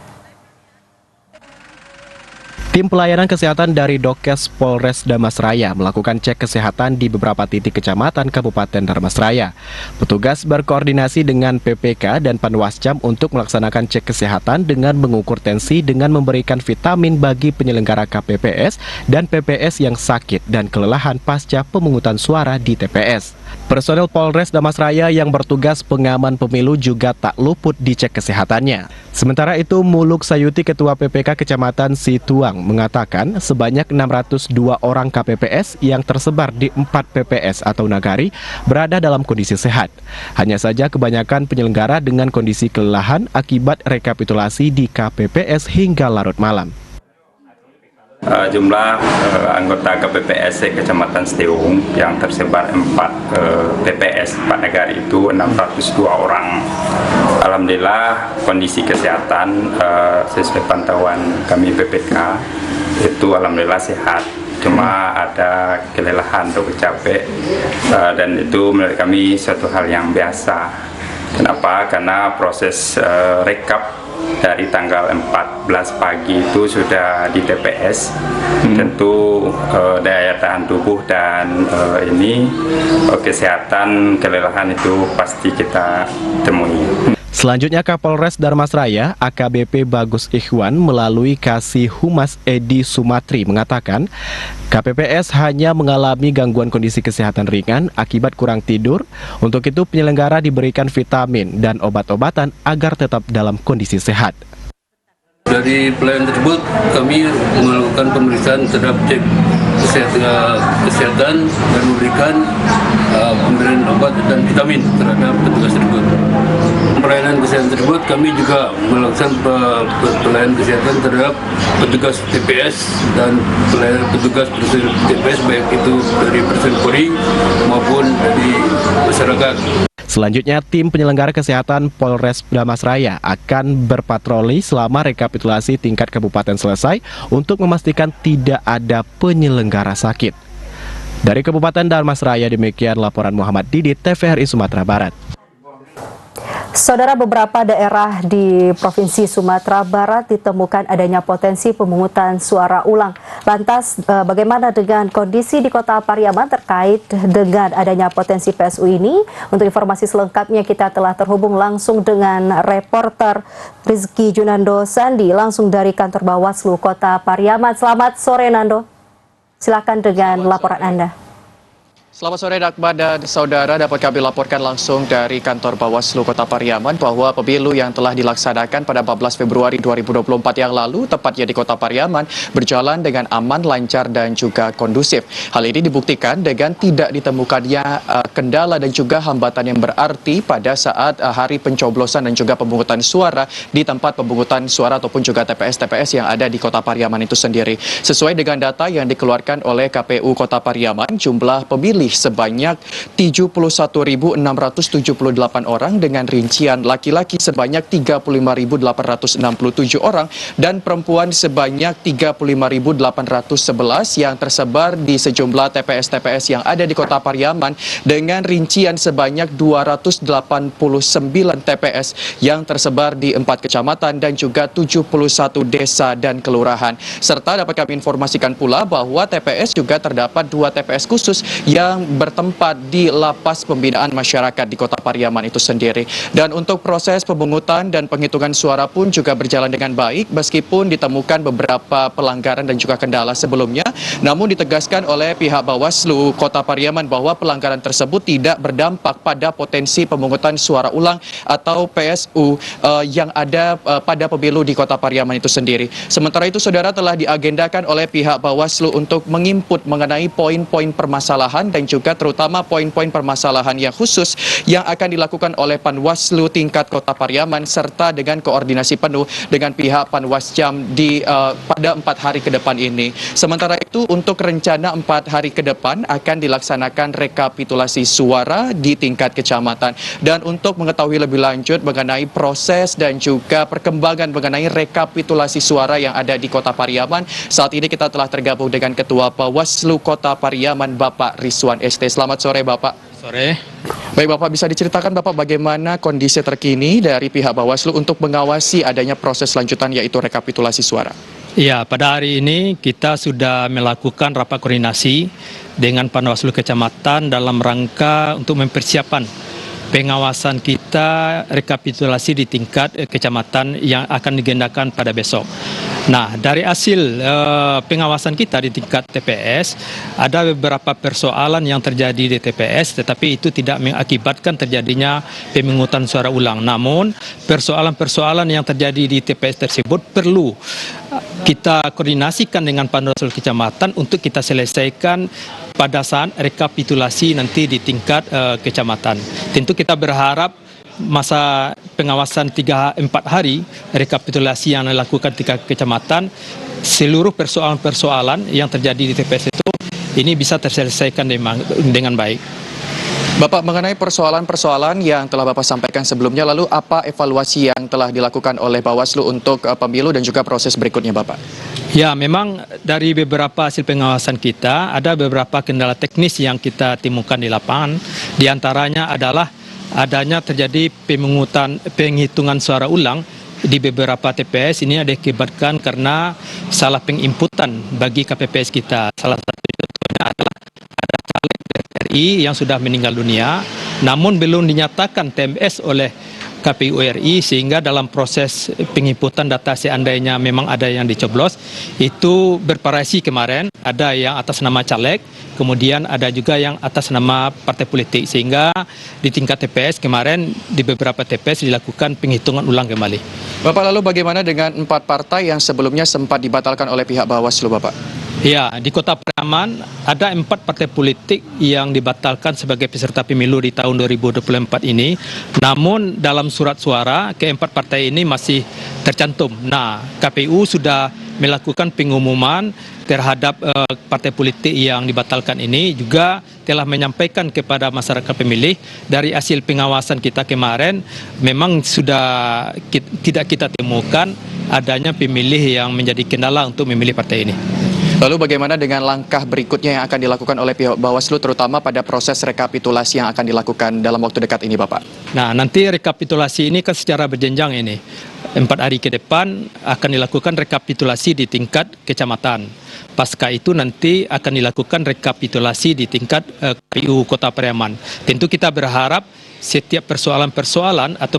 Tim pelayanan kesehatan dari Dokes Polres Damasraya melakukan cek kesehatan di beberapa titik kecamatan Kabupaten Damasraya. Petugas berkoordinasi dengan PPK dan Panwascam untuk melaksanakan cek kesehatan dengan mengukur tensi dengan memberikan vitamin bagi penyelenggara KPPS dan PPS yang sakit dan kelelahan pasca pemungutan suara di TPS. Personel Polres Damasraya yang bertugas pengaman pemilu juga tak luput dicek kesehatannya. Sementara itu, Muluk Sayuti, Ketua PPK Kecamatan Situang, mengatakan sebanyak 602 orang KPPS yang tersebar di 4 PPS atau nagari berada dalam kondisi sehat. Hanya saja kebanyakan penyelenggara dengan kondisi kelelahan akibat rekapitulasi di KPPS hingga larut malam. Jumlah anggota KPPS Kecamatan Sitiung yang tersebar 4 PPS 4 nagari itu 602 orang. Alhamdulillah kondisi kesehatan sesuai pantauan kami PPK itu alhamdulillah sehat. Cuma ada kelelahan atau capek dan itu menurut kami suatu hal yang biasa. Kenapa? Karena proses rekap dari tanggal 14 pagi itu sudah di TPS. Tentu daya tahan tubuh dan kesehatan kelelahan itu pasti kita temui. Selanjutnya, Kapolres Damasraya AKBP Bagus Ikhwan melalui Kasih Humas Edi Sumatri mengatakan KPPS hanya mengalami gangguan kondisi kesehatan ringan akibat kurang tidur. Untuk itu penyelenggara diberikan vitamin dan obat-obatan agar tetap dalam kondisi sehat. Dari pelayanan tersebut kami melakukan pemeriksaan terhadap cek kesehatan dan memberikan pemberian obat dan vitamin terhadap petugas tersebut. Pelayanan kesehatan tersebut kami juga melakukan pelayanan kesehatan terhadap petugas TPS dan petugas TPS baik itu dari personel Polri maupun dari masyarakat. Selanjutnya, tim penyelenggara kesehatan Polres Damasraya akan berpatroli selama rekapitulasi tingkat kabupaten selesai untuk memastikan tidak ada penyelenggara sakit. Dari Kabupaten Damasraya, demikian laporan Muhammad Didit, TVRI Sumatera Barat. Saudara, beberapa daerah di Provinsi Sumatera Barat ditemukan adanya potensi pemungutan suara ulang. Lantas, bagaimana dengan kondisi di Kota Pariaman terkait dengan adanya potensi PSU ini? Untuk informasi selengkapnya kita telah terhubung langsung dengan reporter Rizky Junando Sandi langsung dari kantor Bawaslu Kota Pariaman. Selamat sore, Nando. Silakan dengan laporan Anda. Selamat sore, Nakba dan saudara. Dapat kami laporkan langsung dari kantor Bawaslu Kota Pariaman bahwa pemilu yang telah dilaksanakan pada 14 Februari 2024 yang lalu, tepatnya di Kota Pariaman, berjalan dengan aman, lancar, dan juga kondusif. Hal ini dibuktikan dengan tidak ditemukannya kendala dan juga hambatan yang berarti pada saat hari pencoblosan dan juga pemungutan suara di tempat pemungutan suara ataupun juga TPS-TPS yang ada di Kota Pariaman itu sendiri. Sesuai dengan data yang dikeluarkan oleh KPU Kota Pariaman, jumlah pemilih pemilih sebanyak 71.678 orang dengan rincian laki-laki sebanyak 35.867 orang dan perempuan sebanyak 35.811 yang tersebar di sejumlah TPS-TPS yang ada di Kota Pariaman dengan rincian sebanyak 289 TPS yang tersebar di 4 kecamatan dan juga 71 desa dan kelurahan. Serta dapat kami informasikan pula bahwa TPS juga terdapat 2 TPS khusus yang bertempat di Lapas Pembinaan Masyarakat di Kota Pariaman itu sendiri. Dan untuk proses pemungutan dan penghitungan suara pun juga berjalan dengan baik meskipun ditemukan beberapa pelanggaran dan juga kendala sebelumnya. Namun ditegaskan oleh pihak Bawaslu Kota Pariaman bahwa pelanggaran tersebut tidak berdampak pada potensi pemungutan suara ulang atau PSU yang ada pada pemilu di Kota Pariaman itu sendiri. Sementara itu, saudara, telah diagendakan oleh pihak Bawaslu untuk menginput mengenai poin-poin permasalahan dan juga terutama poin-poin permasalahan yang khusus yang akan dilakukan oleh Panwaslu tingkat Kota Pariaman serta dengan koordinasi penuh dengan pihak Panwasjam pada 4 hari ke depan ini. Sementara itu, untuk rencana 4 hari ke depan akan dilaksanakan rekapitulasi suara di tingkat kecamatan. Dan untuk mengetahui lebih lanjut mengenai proses dan juga perkembangan mengenai rekapitulasi suara yang ada di Kota Pariaman, saat ini kita telah tergabung dengan Ketua Bawaslu Kota Pariaman, Bapak Rizwan ST. Selamat sore, Bapak. Sore. Baik, Bapak, bisa diceritakan Bapak bagaimana kondisi terkini dari pihak Bawaslu untuk mengawasi adanya proses lanjutan yaitu rekapitulasi suara? Ya, pada hari ini kita sudah melakukan rapat koordinasi dengan Panwaslu Kecamatan dalam rangka untuk mempersiapkan pengawasan kita rekapitulasi di tingkat kecamatan yang akan digendakan pada besok. Nah, dari hasil pengawasan kita di tingkat TPS, ada beberapa persoalan yang terjadi di TPS, tetapi itu tidak mengakibatkan terjadinya pemungutan suara ulang. Namun, persoalan-persoalan yang terjadi di TPS tersebut perlu kita koordinasikan dengan Panwaslu Kecamatan untuk kita selesaikan pada saat rekapitulasi nanti di tingkat kecamatan. Tentu kita berharap masa pengawasan 3-4 hari rekapitulasi yang dilakukan tingkat kecamatan, seluruh persoalan-persoalan yang terjadi di TPS itu ini bisa terselesaikan dengan baik. Bapak, mengenai persoalan-persoalan yang telah Bapak sampaikan sebelumnya, lalu apa evaluasi yang telah dilakukan oleh Bawaslu untuk pemilu dan juga proses berikutnya, Bapak? Ya, memang dari beberapa hasil pengawasan kita, ada beberapa kendala teknis yang kita temukan di lapangan. Di antaranya adalah adanya terjadi penghitungan suara ulang di beberapa TPS. Ini ada diakibatkan karena salah penginputan bagi KPPS kita. Salah satu contohnya adalah ada caleg RI yang sudah meninggal dunia, namun belum dinyatakan TMS oleh KPU RI, sehingga dalam proses penginputan data seandainya memang ada yang dicoblos, itu bervariasi kemarin, ada yang atas nama caleg, kemudian ada juga yang atas nama partai politik, sehingga di tingkat TPS kemarin di beberapa TPS dilakukan penghitungan ulang kembali. Bapak, lalu bagaimana dengan 4 partai yang sebelumnya sempat dibatalkan oleh pihak Bawaslu, Bapak? Ya, di Kota Pariaman ada 4 partai politik yang dibatalkan sebagai peserta pemilu di tahun 2024 ini. Namun dalam surat suara ke-4 partai ini masih tercantum. Nah, KPU sudah melakukan pengumuman terhadap partai politik yang dibatalkan ini, juga telah menyampaikan kepada masyarakat pemilih dari hasil pengawasan kita kemarin memang sudah tidak kita temukan adanya pemilih yang menjadi kendala untuk memilih partai ini. Lalu bagaimana dengan langkah berikutnya yang akan dilakukan oleh pihak Bawaslu terutama pada proses rekapitulasi yang akan dilakukan dalam waktu dekat ini, Bapak? Nah, nanti rekapitulasi ini kan secara berjenjang ini. 4 hari ke depan akan dilakukan rekapitulasi di tingkat kecamatan. Pasca itu nanti akan dilakukan rekapitulasi di tingkat KPU Kota Pariaman. Tentu kita berharap setiap persoalan-persoalan atau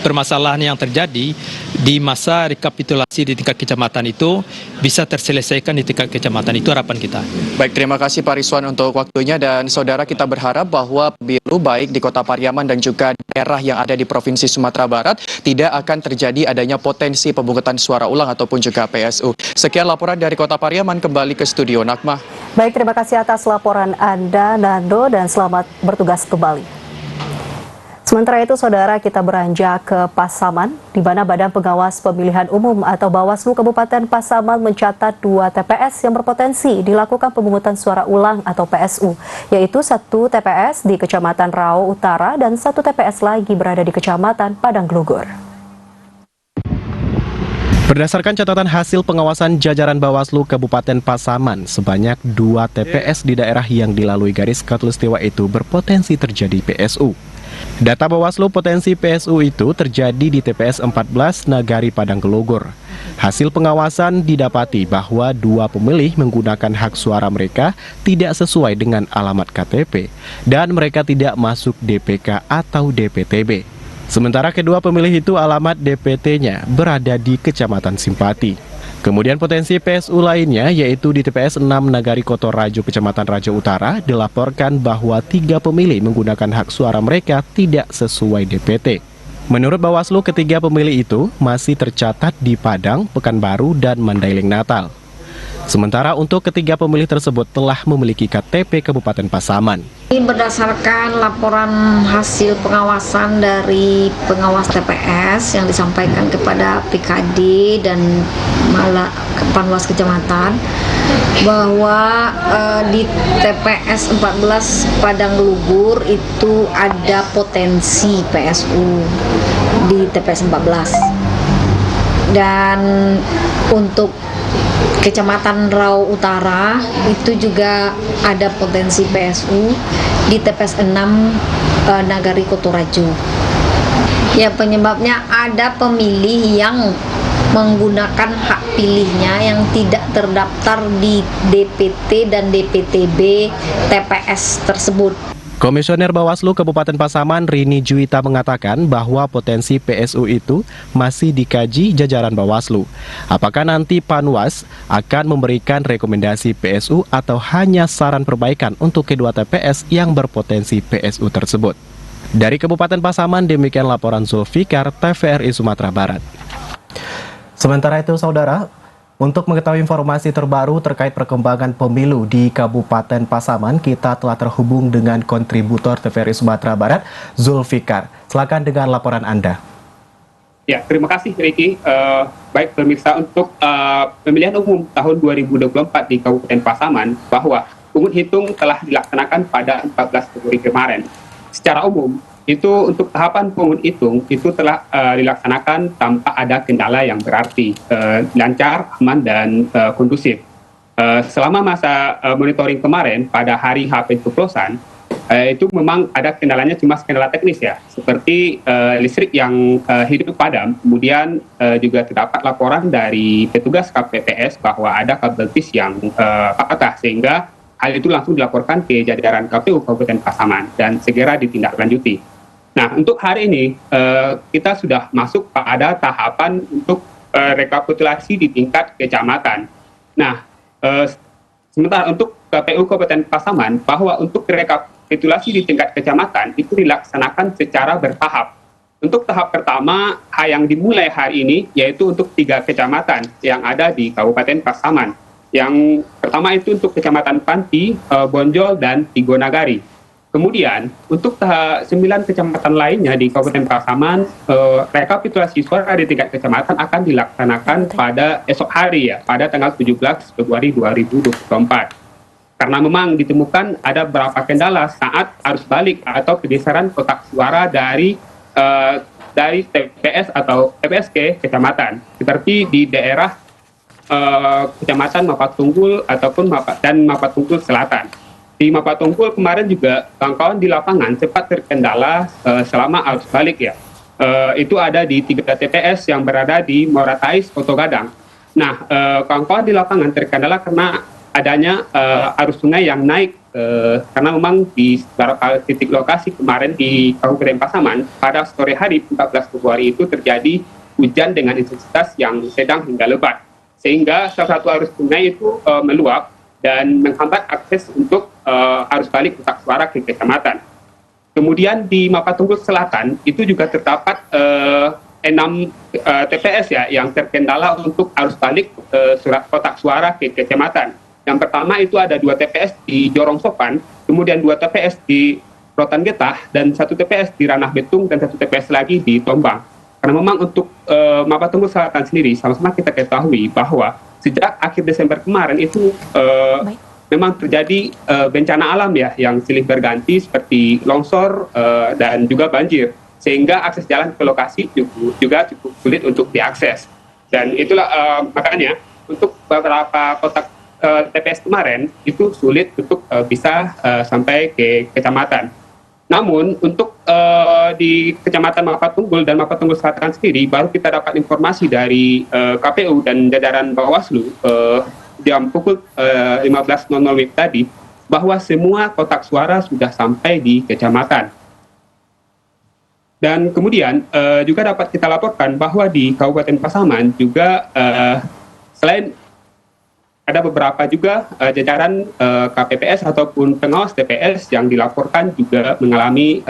permasalahan yang terjadi di masa rekapitulasi di tingkat kecamatan itu bisa terselesaikan di tingkat kecamatan. Itu harapan kita. Baik, terima kasih Pak Rizwan untuk waktunya, dan saudara, kita berharap bahwa pemilu baik di Kota Pariaman dan juga daerah yang ada di Provinsi Sumatera Barat tidak akan terjadi adanya potensi pemungutan suara ulang ataupun juga PSU. Sekian laporan dari Kota Pariaman, kembali ke studio Nakmah. Baik, terima kasih atas laporan Anda, Nando, dan selamat bertugas kembali. Sementara itu, saudara, kita beranjak ke Pasaman, di mana Badan Pengawas Pemilihan Umum atau Bawaslu Kabupaten Pasaman mencatat 2 TPS yang berpotensi dilakukan pemungutan suara ulang atau PSU, yaitu 1 TPS di Kecamatan Rao Utara dan 1 TPS lagi berada di Kecamatan Padang Glugur. Berdasarkan catatan hasil pengawasan jajaran Bawaslu Kabupaten Pasaman, sebanyak 2 TPS di daerah yang dilalui garis khatulistiwa itu berpotensi terjadi PSU. Data Bawaslu potensi PSU itu terjadi di TPS 14 Nagari Padang Glugur. Hasil pengawasan didapati bahwa 2 pemilih menggunakan hak suara mereka tidak sesuai dengan alamat KTP dan mereka tidak masuk DPK atau DPTB. Sementara kedua pemilih itu alamat DPT-nya berada di Kecamatan Simpati. Kemudian potensi PSU lainnya yaitu di TPS 6 Nagari Kotorajo Kecamatan Raja Utara dilaporkan bahwa 3 pemilih menggunakan hak suara mereka tidak sesuai DPT. Menurut Bawaslu, ketiga pemilih itu masih tercatat di Padang, Pekanbaru, dan Mandailing Natal. Sementara untuk ketiga pemilih tersebut telah memiliki KTP Kabupaten Pasaman. Ini berdasarkan laporan hasil pengawasan dari pengawas TPS yang disampaikan kepada PKD dan Panwas Kecamatan bahwa di TPS 14 Padang Glugur itu ada potensi PSU di TPS 14. Dan untuk Kecamatan Rao Utara itu juga ada potensi PSU di TPS 6 Nagari Kotorajo. Ya, penyebabnya ada pemilih yang menggunakan hak pilihnya yang tidak terdaftar di DPT dan DPTB TPS tersebut. Komisioner Bawaslu Kabupaten Pasaman Rini Juwita mengatakan bahwa potensi PSU itu masih dikaji jajaran Bawaslu. Apakah nanti Panwas akan memberikan rekomendasi PSU atau hanya saran perbaikan untuk kedua TPS yang berpotensi PSU tersebut? Dari Kabupaten Pasaman, demikian laporan Zulfikar, TVRI Sumatera Barat. Sementara itu, saudara, untuk mengetahui informasi terbaru terkait perkembangan pemilu di Kabupaten Pasaman, kita telah terhubung dengan kontributor TVRI Sumatera Barat, Zulfikar. Silakan dengan laporan Anda. Ya, terima kasih Ricky. Baik pemirsa, untuk pemilihan umum tahun 2024 di Kabupaten Pasaman, bahwa pungut hitung telah dilaksanakan pada 14 Februari kemarin. Secara umum, itu untuk tahapan pungut hitung itu telah dilaksanakan tanpa ada kendala yang berarti, lancar, aman, dan kondusif. Selama masa monitoring kemarin pada hari H pencoblosan, itu memang ada kendalanya, cuma kendala teknis ya, seperti listrik yang hidup padam, kemudian juga terdapat laporan dari petugas KPPS bahwa ada kabel tis yang patah, sehingga hal itu langsung dilaporkan ke jajaran KPU Kabupaten Pasaman dan segera ditindaklanjuti. Nah, untuk hari ini kita sudah masuk pada tahapan untuk rekapitulasi di tingkat kecamatan. Nah, sementara untuk KPU Kabupaten Pasaman, bahwa untuk rekapitulasi di tingkat kecamatan itu dilaksanakan secara bertahap. Untuk tahap pertama yang dimulai hari ini yaitu untuk 3 kecamatan yang ada di Kabupaten Pasaman. Yang pertama itu untuk Kecamatan Panti, Bonjol, dan Tigonagari. Kemudian, untuk 9 kecamatan lainnya di Kabupaten Pasaman, rekapitulasi suara di tingkat kecamatan akan dilaksanakan pada esok hari ya, pada tanggal 17 Februari 2024. Karena memang ditemukan ada beberapa kendala saat arus balik atau pergeseran kotak suara dari TPS atau TPSK kecamatan, seperti di daerah Kecamatan Mapatunggul ataupun Mapatunggul Selatan. Di Mapatunggul kemarin juga kawan-kawan di lapangan sempat terkendala selama arus balik ya. Itu ada di 3 TPS yang berada di Moratais, Kota Gadang. Nah, kawan-kawan di lapangan terkendala karena adanya arus sungai yang naik, karena memang di beberapa titik lokasi kemarin di Kabupaten Pasaman pada sore hari 14 Februari itu terjadi hujan dengan intensitas yang sedang hingga lebat, sehingga salah satu arus sungai itu meluap dan menghambat akses untuk arus balik kotak suara ke kecamatan. Kemudian di Mapatunggul Selatan itu juga terdapat 6 TPS ya yang terkendala untuk arus balik surat kotak suara ke kecamatan. Yang pertama itu ada 2 TPS di Jorong Sopan, kemudian 2 TPS di Rotan Getah, dan 1 TPS di Ranah Betung, dan 1 TPS lagi di Tombang. Karena memang untuk Mapa Tunggul Selatan sendiri, sama-sama kita ketahui bahwa sejak akhir Desember kemarin itu memang terjadi bencana alam ya, yang silih berganti seperti longsor dan juga banjir, sehingga akses jalan ke lokasi juga cukup sulit untuk diakses. Dan itulah makanya untuk beberapa kotak TPS kemarin itu sulit untuk bisa sampai ke kecamatan. Namun untuk di Kecamatan Mapa Tunggul dan Mapa Tunggul Selatan sendiri, baru kita dapat informasi dari KPU dan jajaran Bawaslu jam pukul 15.00 WIB tadi, bahwa semua kotak suara sudah sampai di kecamatan. Dan kemudian juga dapat kita laporkan bahwa di Kabupaten Pasaman juga selain ada beberapa juga jajaran KPPS ataupun pengawas TPS yang dilaporkan juga mengalami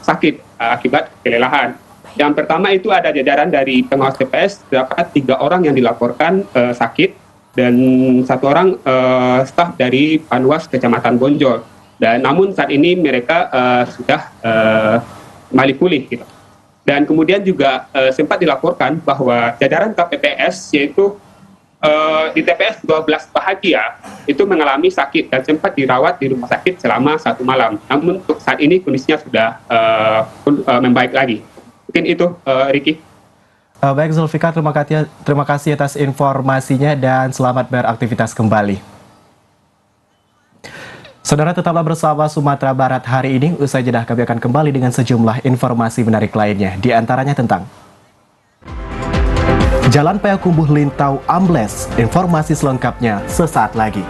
sakit akibat kelelahan. Yang pertama itu ada jajaran dari pengawas TPS, terdapat 3 orang yang dilaporkan sakit, dan 1 orang staf dari Panwas Kecamatan Bonjol. Dan namun saat ini mereka sudah kembali pulih gitu. Dan kemudian juga sempat dilaporkan bahwa jajaran KPPS, yaitu di TPS 12 Bahagia, itu mengalami sakit dan sempat dirawat di rumah sakit selama 1 malam. Namun untuk saat ini kondisinya sudah membaik lagi. Mungkin itu, Ricky. Baik Zulfikar, terima kasih atas informasinya dan selamat beraktivitas kembali. Saudara, tetaplah bersama Sumatera Barat hari ini. Usai jeda kami akan kembali dengan sejumlah informasi menarik lainnya, di antaranya tentang Jalan Payakumbuh Lintau ambles. Informasi selengkapnya sesaat lagi.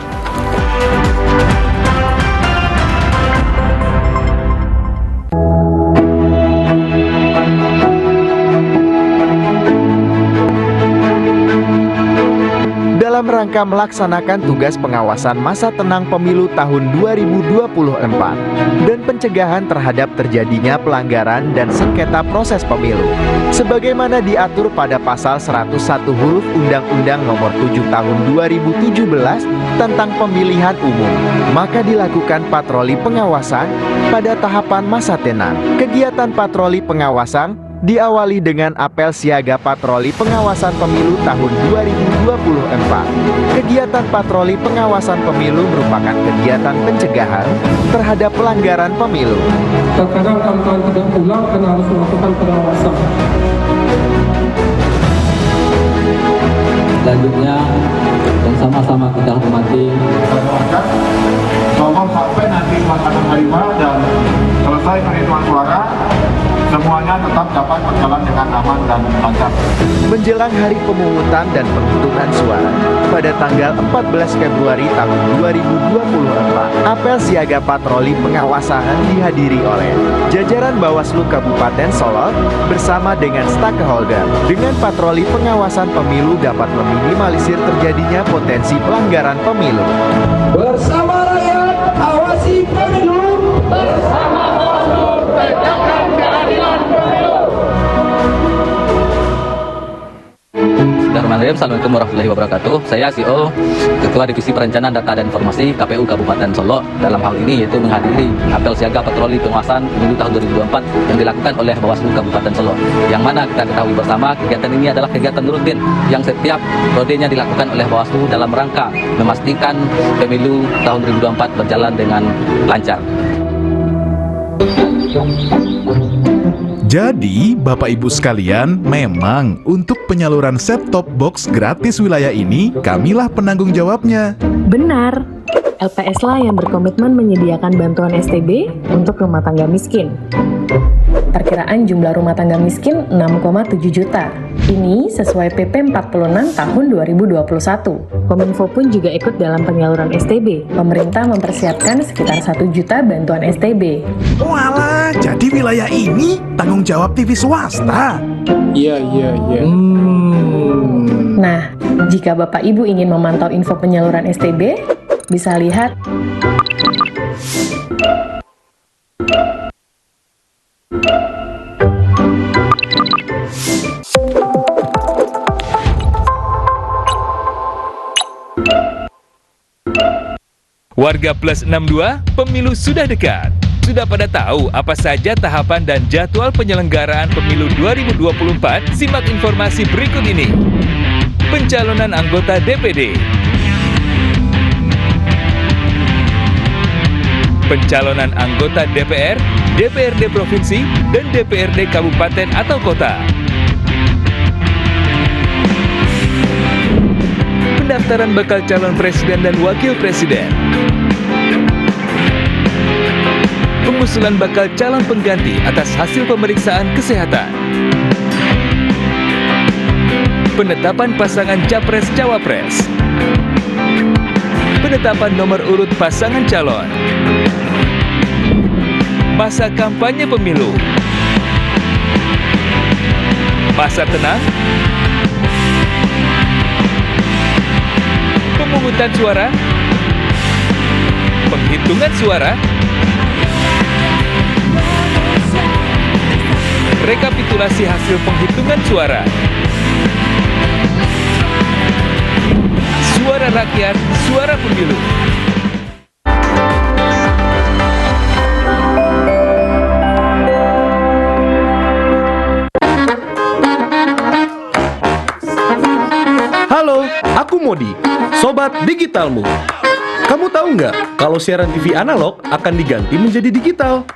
Dalam rangka melaksanakan tugas pengawasan masa tenang pemilu tahun 2024 dan pencegahan terhadap terjadinya pelanggaran dan sengketa proses pemilu, sebagaimana diatur pada pasal 101 huruf Undang-Undang Nomor 7 Tahun 2017 tentang Pemilihan Umum, maka dilakukan patroli pengawasan pada tahapan masa tenang. Kegiatan patroli pengawasan diawali dengan apel siaga patroli pengawasan pemilu tahun 2024. Kegiatan patroli pengawasan pemilu merupakan kegiatan pencegahan terhadap pelanggaran pemilu. Terkadang tanpa tidak pulang karena harus melakukan pengawasan. Selanjutnya, yang sama-sama kita hormati, bahwa sampai nanti pelaksanaan kelima dan selesai perhitungan suara, semuanya tetap dapat berjalan dengan aman dan lancar. Menjelang hari pemungutan dan penghitungan suara pada tanggal 14 Februari tahun 2024, apel siaga patroli pengawasan dihadiri oleh jajaran Bawaslu Kabupaten Solok bersama dengan stakeholder. Dengan patroli pengawasan pemilu dapat meminimalisir terjadinya potensi pelanggaran pemilu. Bersama rakyat, awasi pemilu. Bersama Bawaslu, tegakkan keadilan pemilu. Bismillahirrahmanirrahim. Assalamualaikum warahmatullahi wabarakatuh. Saya CEO Ketua Divisi Perencanaan Data dan Informasi KPU Kabupaten Solok. Dalam hal ini yaitu menghadiri apel siaga patroli pengawasan pemilu tahun 2024 yang dilakukan oleh Bawaslu Kabupaten Solok. Yang mana kita ketahui bersama, kegiatan ini adalah kegiatan rutin yang setiap prodenya dilakukan oleh Bawaslu dalam rangka memastikan pemilu tahun 2024 berjalan dengan lancar. Jadi, Bapak Ibu sekalian, memang untuk penyaluran set-top box gratis wilayah ini, kamilah penanggung jawabnya. Benar, LPS lah yang berkomitmen menyediakan bantuan STB untuk rumah tangga miskin. Perkiraan jumlah rumah tangga miskin 6,7 juta. Ini sesuai PP 46 tahun 2021. Kominfo pun juga ikut dalam penyaluran STB. Pemerintah mempersiapkan sekitar 1 juta bantuan STB. Walah, jadi wilayah ini tanggung jawab TV swasta. Iya. Nah, jika Bapak Ibu ingin memantau info penyaluran STB, bisa lihat Warga Plus 62, pemilu sudah dekat. Sudah pada tahu apa saja tahapan dan jadwal penyelenggaraan pemilu 2024? Simak informasi berikut ini. Pencalonan anggota DPD. Pencalonan anggota DPR, DPRD Provinsi, dan DPRD Kabupaten atau Kota. Pendaftaran bakal calon presiden dan wakil presiden. Pengusulan bakal calon pengganti atas hasil pemeriksaan kesehatan. Penetapan pasangan Capres-Cawapres. Penetapan nomor urut pasangan calon. Masa kampanye pemilu. Masa tenang. Pemungutan suara. Penghitungan suara. Rekapitulasi hasil penghitungan suara. Suara rakyat, suara pemilu. Halo, aku Modi, sobat digitalmu. Kamu tahu nggak kalau siaran TV analog akan diganti menjadi digital?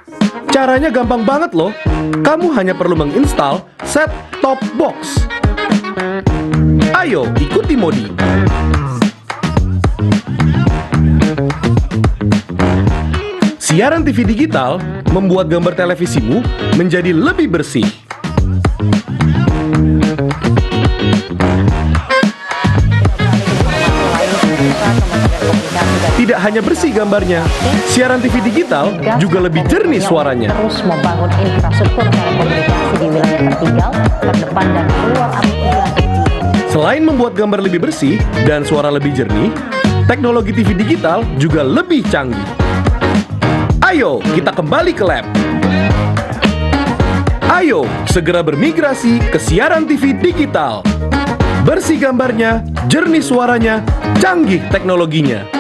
Caranya gampang banget loh. Kamu hanya perlu menginstal set-top box. Ayo, ikuti Modi. Siaran TV digital membuat gambar televisimu menjadi lebih bersih. Tidak hanya bersih gambarnya, siaran TV digital juga lebih jernih suaranya. Terus membangun infrastruktur telekomunikasi di wilayah tertinggal, terdepan dan keluar apabila. Selain membuat gambar lebih bersih dan suara lebih jernih, teknologi TV digital juga lebih canggih. Ayo, kita kembali ke lab. Ayo, segera bermigrasi ke siaran TV digital. Bersih gambarnya, jernih suaranya, canggih teknologinya.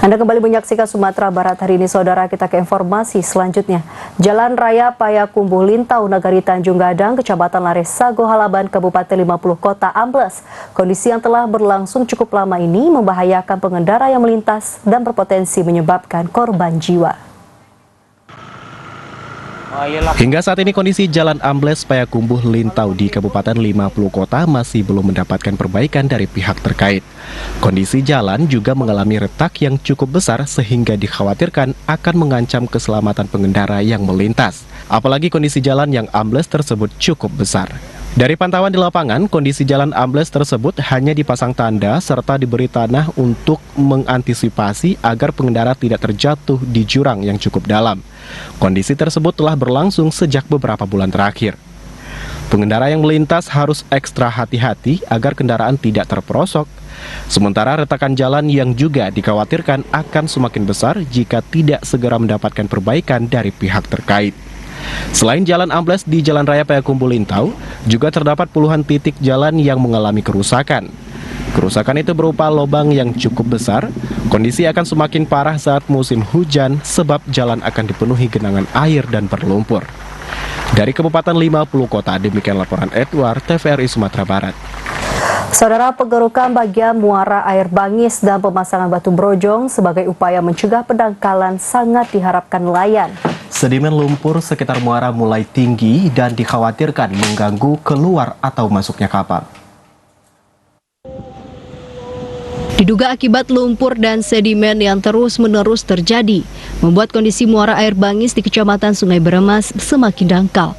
Anda kembali menyaksikan Sumatera Barat hari ini, saudara. Kita ke informasi selanjutnya. Jalan Raya Payakumbuh Lintau, Nagari Tanjung Gadang, Kecamatan Lares Sago Halaban, Kabupaten 50 Kota ambles. Kondisi yang telah berlangsung cukup lama ini membahayakan pengendara yang melintas dan berpotensi menyebabkan korban jiwa. Hingga saat ini kondisi Jalan Ambles Payakumbuh Lintau di Kabupaten 50 Kota masih belum mendapatkan perbaikan dari pihak terkait. Kondisi jalan juga mengalami retak yang cukup besar sehingga dikhawatirkan akan mengancam keselamatan pengendara yang melintas. Apalagi kondisi jalan yang ambles tersebut cukup besar. Dari pantauan di lapangan, kondisi jalan ambles tersebut hanya dipasang tanda serta diberi tanah untuk mengantisipasi agar pengendara tidak terjatuh di jurang yang cukup dalam. Kondisi tersebut telah berlangsung sejak beberapa bulan terakhir. Pengendara yang melintas harus ekstra hati-hati agar kendaraan tidak terperosok. Sementara retakan jalan yang juga dikhawatirkan akan semakin besar jika tidak segera mendapatkan perbaikan dari pihak terkait. Selain jalan ambles di Jalan Raya Payakumbuh Lintau, juga terdapat puluhan titik jalan yang mengalami kerusakan. Kerusakan itu berupa lubang yang cukup besar. Kondisi akan semakin parah saat musim hujan sebab jalan akan dipenuhi genangan air dan berlumpur. Dari Kabupaten 50 Kota, demikian laporan Edward, TVRI Sumatera Barat. Saudara, penggerukan bagian muara air bangis dan pemasangan batu brojong sebagai upaya mencegah pendangkalan sangat diharapkan nelayan. Sedimen lumpur sekitar muara mulai tinggi dan dikhawatirkan mengganggu keluar atau masuknya kapal. Diduga akibat lumpur dan sedimen yang terus-menerus terjadi, membuat kondisi muara air bangis di Kecamatan Sungai Beremas semakin dangkal.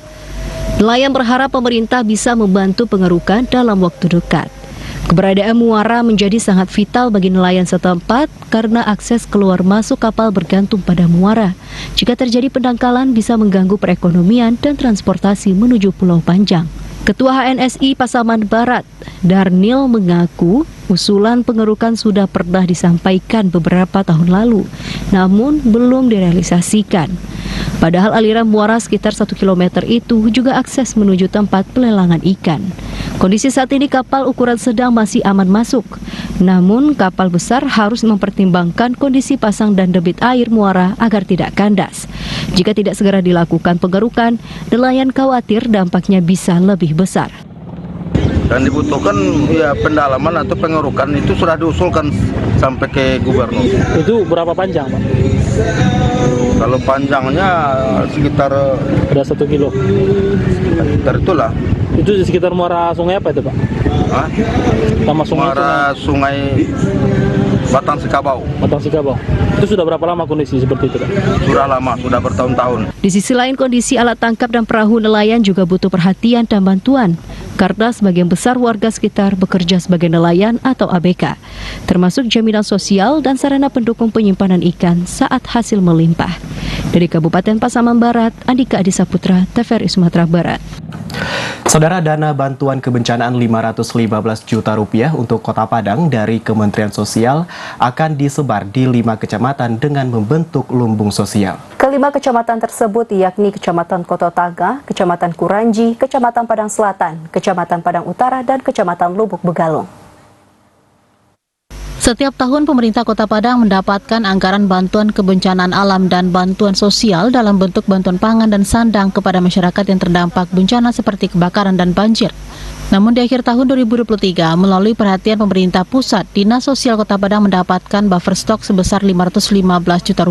Nelayan berharap pemerintah bisa membantu pengerukan dalam waktu dekat. Keberadaan muara menjadi sangat vital bagi nelayan setempat karena akses keluar masuk kapal bergantung pada muara. Jika terjadi pendangkalan bisa mengganggu perekonomian dan transportasi menuju Pulau Panjang. Ketua HNSI Pasaman Barat, Darnil, mengaku usulan pengerukan sudah pernah disampaikan beberapa tahun lalu, namun belum direalisasikan. Padahal aliran muara sekitar 1 km itu juga akses menuju tempat pelelangan ikan. Kondisi saat ini kapal ukuran sedang masih aman masuk. Namun kapal besar harus mempertimbangkan kondisi pasang dan debit air muara agar tidak kandas. Jika tidak segera dilakukan pengerukan, nelayan khawatir dampaknya bisa lebih besar. Dan dibutuhkan ya pendalaman atau pengerukan itu sudah diusulkan sampai ke gubernur. Itu berapa panjang, Pak? Kalau panjangnya sekitar ada 1 kilo. Sekitar itulah. Itu di sekitar muara sungai apa itu, Pak? Hah? Sama sungai Batang Sikabau. Batang Sikabau. Itu sudah berapa lama kondisi seperti itu, Pak? Sudah lama, sudah bertahun-tahun. Di sisi lain, kondisi alat tangkap dan perahu nelayan juga butuh perhatian dan bantuan, karena sebagian besar warga sekitar bekerja sebagai nelayan atau ABK, termasuk jaminan sosial dan sarana pendukung penyimpanan ikan saat hasil melimpah. Dari Kabupaten Pasaman Barat, Andika Adisaputra, TVRI Sumatera Barat. Saudara, dana bantuan kebencanaan Rp515 juta untuk Kota Padang dari Kementerian Sosial akan disebar di 5 kecamatan dengan membentuk lumbung sosial. Kelima kecamatan tersebut yakni Kecamatan Koto Tangah, Kecamatan Kuranji, Kecamatan Padang Selatan, Kecamatan Padang Utara, dan Kecamatan Lubuk Begalung. Setiap tahun pemerintah Kota Padang mendapatkan anggaran bantuan kebencanaan alam dan bantuan sosial dalam bentuk bantuan pangan dan sandang kepada masyarakat yang terdampak bencana seperti kebakaran dan banjir. Namun di akhir tahun 2023, melalui perhatian pemerintah pusat, Dinas Sosial Kota Padang mendapatkan buffer stok sebesar Rp515 juta.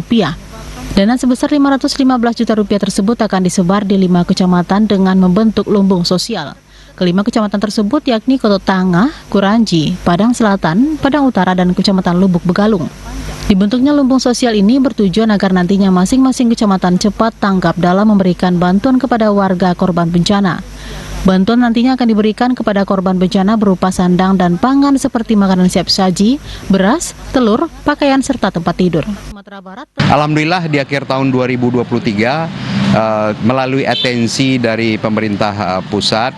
Dana sebesar Rp515 juta tersebut akan disebar di 5 kecamatan dengan membentuk lumbung sosial. Kelima kecamatan tersebut yakni Koto Tangah, Kuranji, Padang Selatan, Padang Utara, dan Kecamatan Lubuk Begalung. Dibentuknya lumbung sosial ini bertujuan agar nantinya masing-masing kecamatan cepat tanggap dalam memberikan bantuan kepada warga korban bencana. Bantuan nantinya akan diberikan kepada korban bencana berupa sandang dan pangan seperti makanan siap saji, beras, telur, pakaian, serta tempat tidur. Alhamdulillah di akhir tahun 2023 melalui atensi dari pemerintah pusat,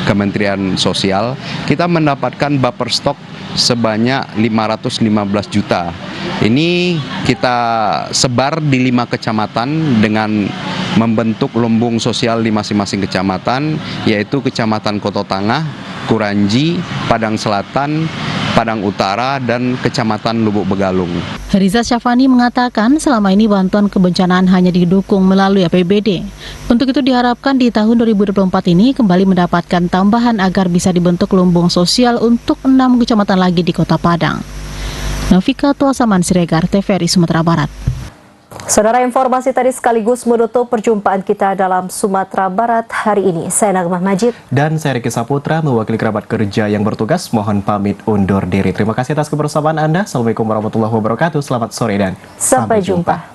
Kementerian Sosial, kita mendapatkan buffer stok sebanyak 515 juta. Ini kita sebar di 5 kecamatan dengan membentuk lumbung sosial di masing-masing kecamatan, yaitu Kecamatan Koto Tangah, Kuranji, Padang Selatan, Padang Utara, dan Kecamatan Lubuk Begalung. Riza Syafani mengatakan selama ini bantuan kebencanaan hanya didukung melalui APBD. Untuk itu diharapkan di tahun 2024 ini kembali mendapatkan tambahan agar bisa dibentuk lumbung sosial untuk 6 kecamatan lagi di Kota Padang. Novika Tuasaman Siregar, TVRI Sumatera Barat. Saudara, informasi tadi sekaligus menutup perjumpaan kita dalam Sumatera Barat hari ini. Saya Nagmah Majid. Dan saya Riki Saputra, mewakili kerabat kerja yang bertugas, mohon pamit undur diri. Terima kasih atas kebersamaan Anda. Assalamualaikum warahmatullahi wabarakatuh. Selamat sore dan sampai jumpa.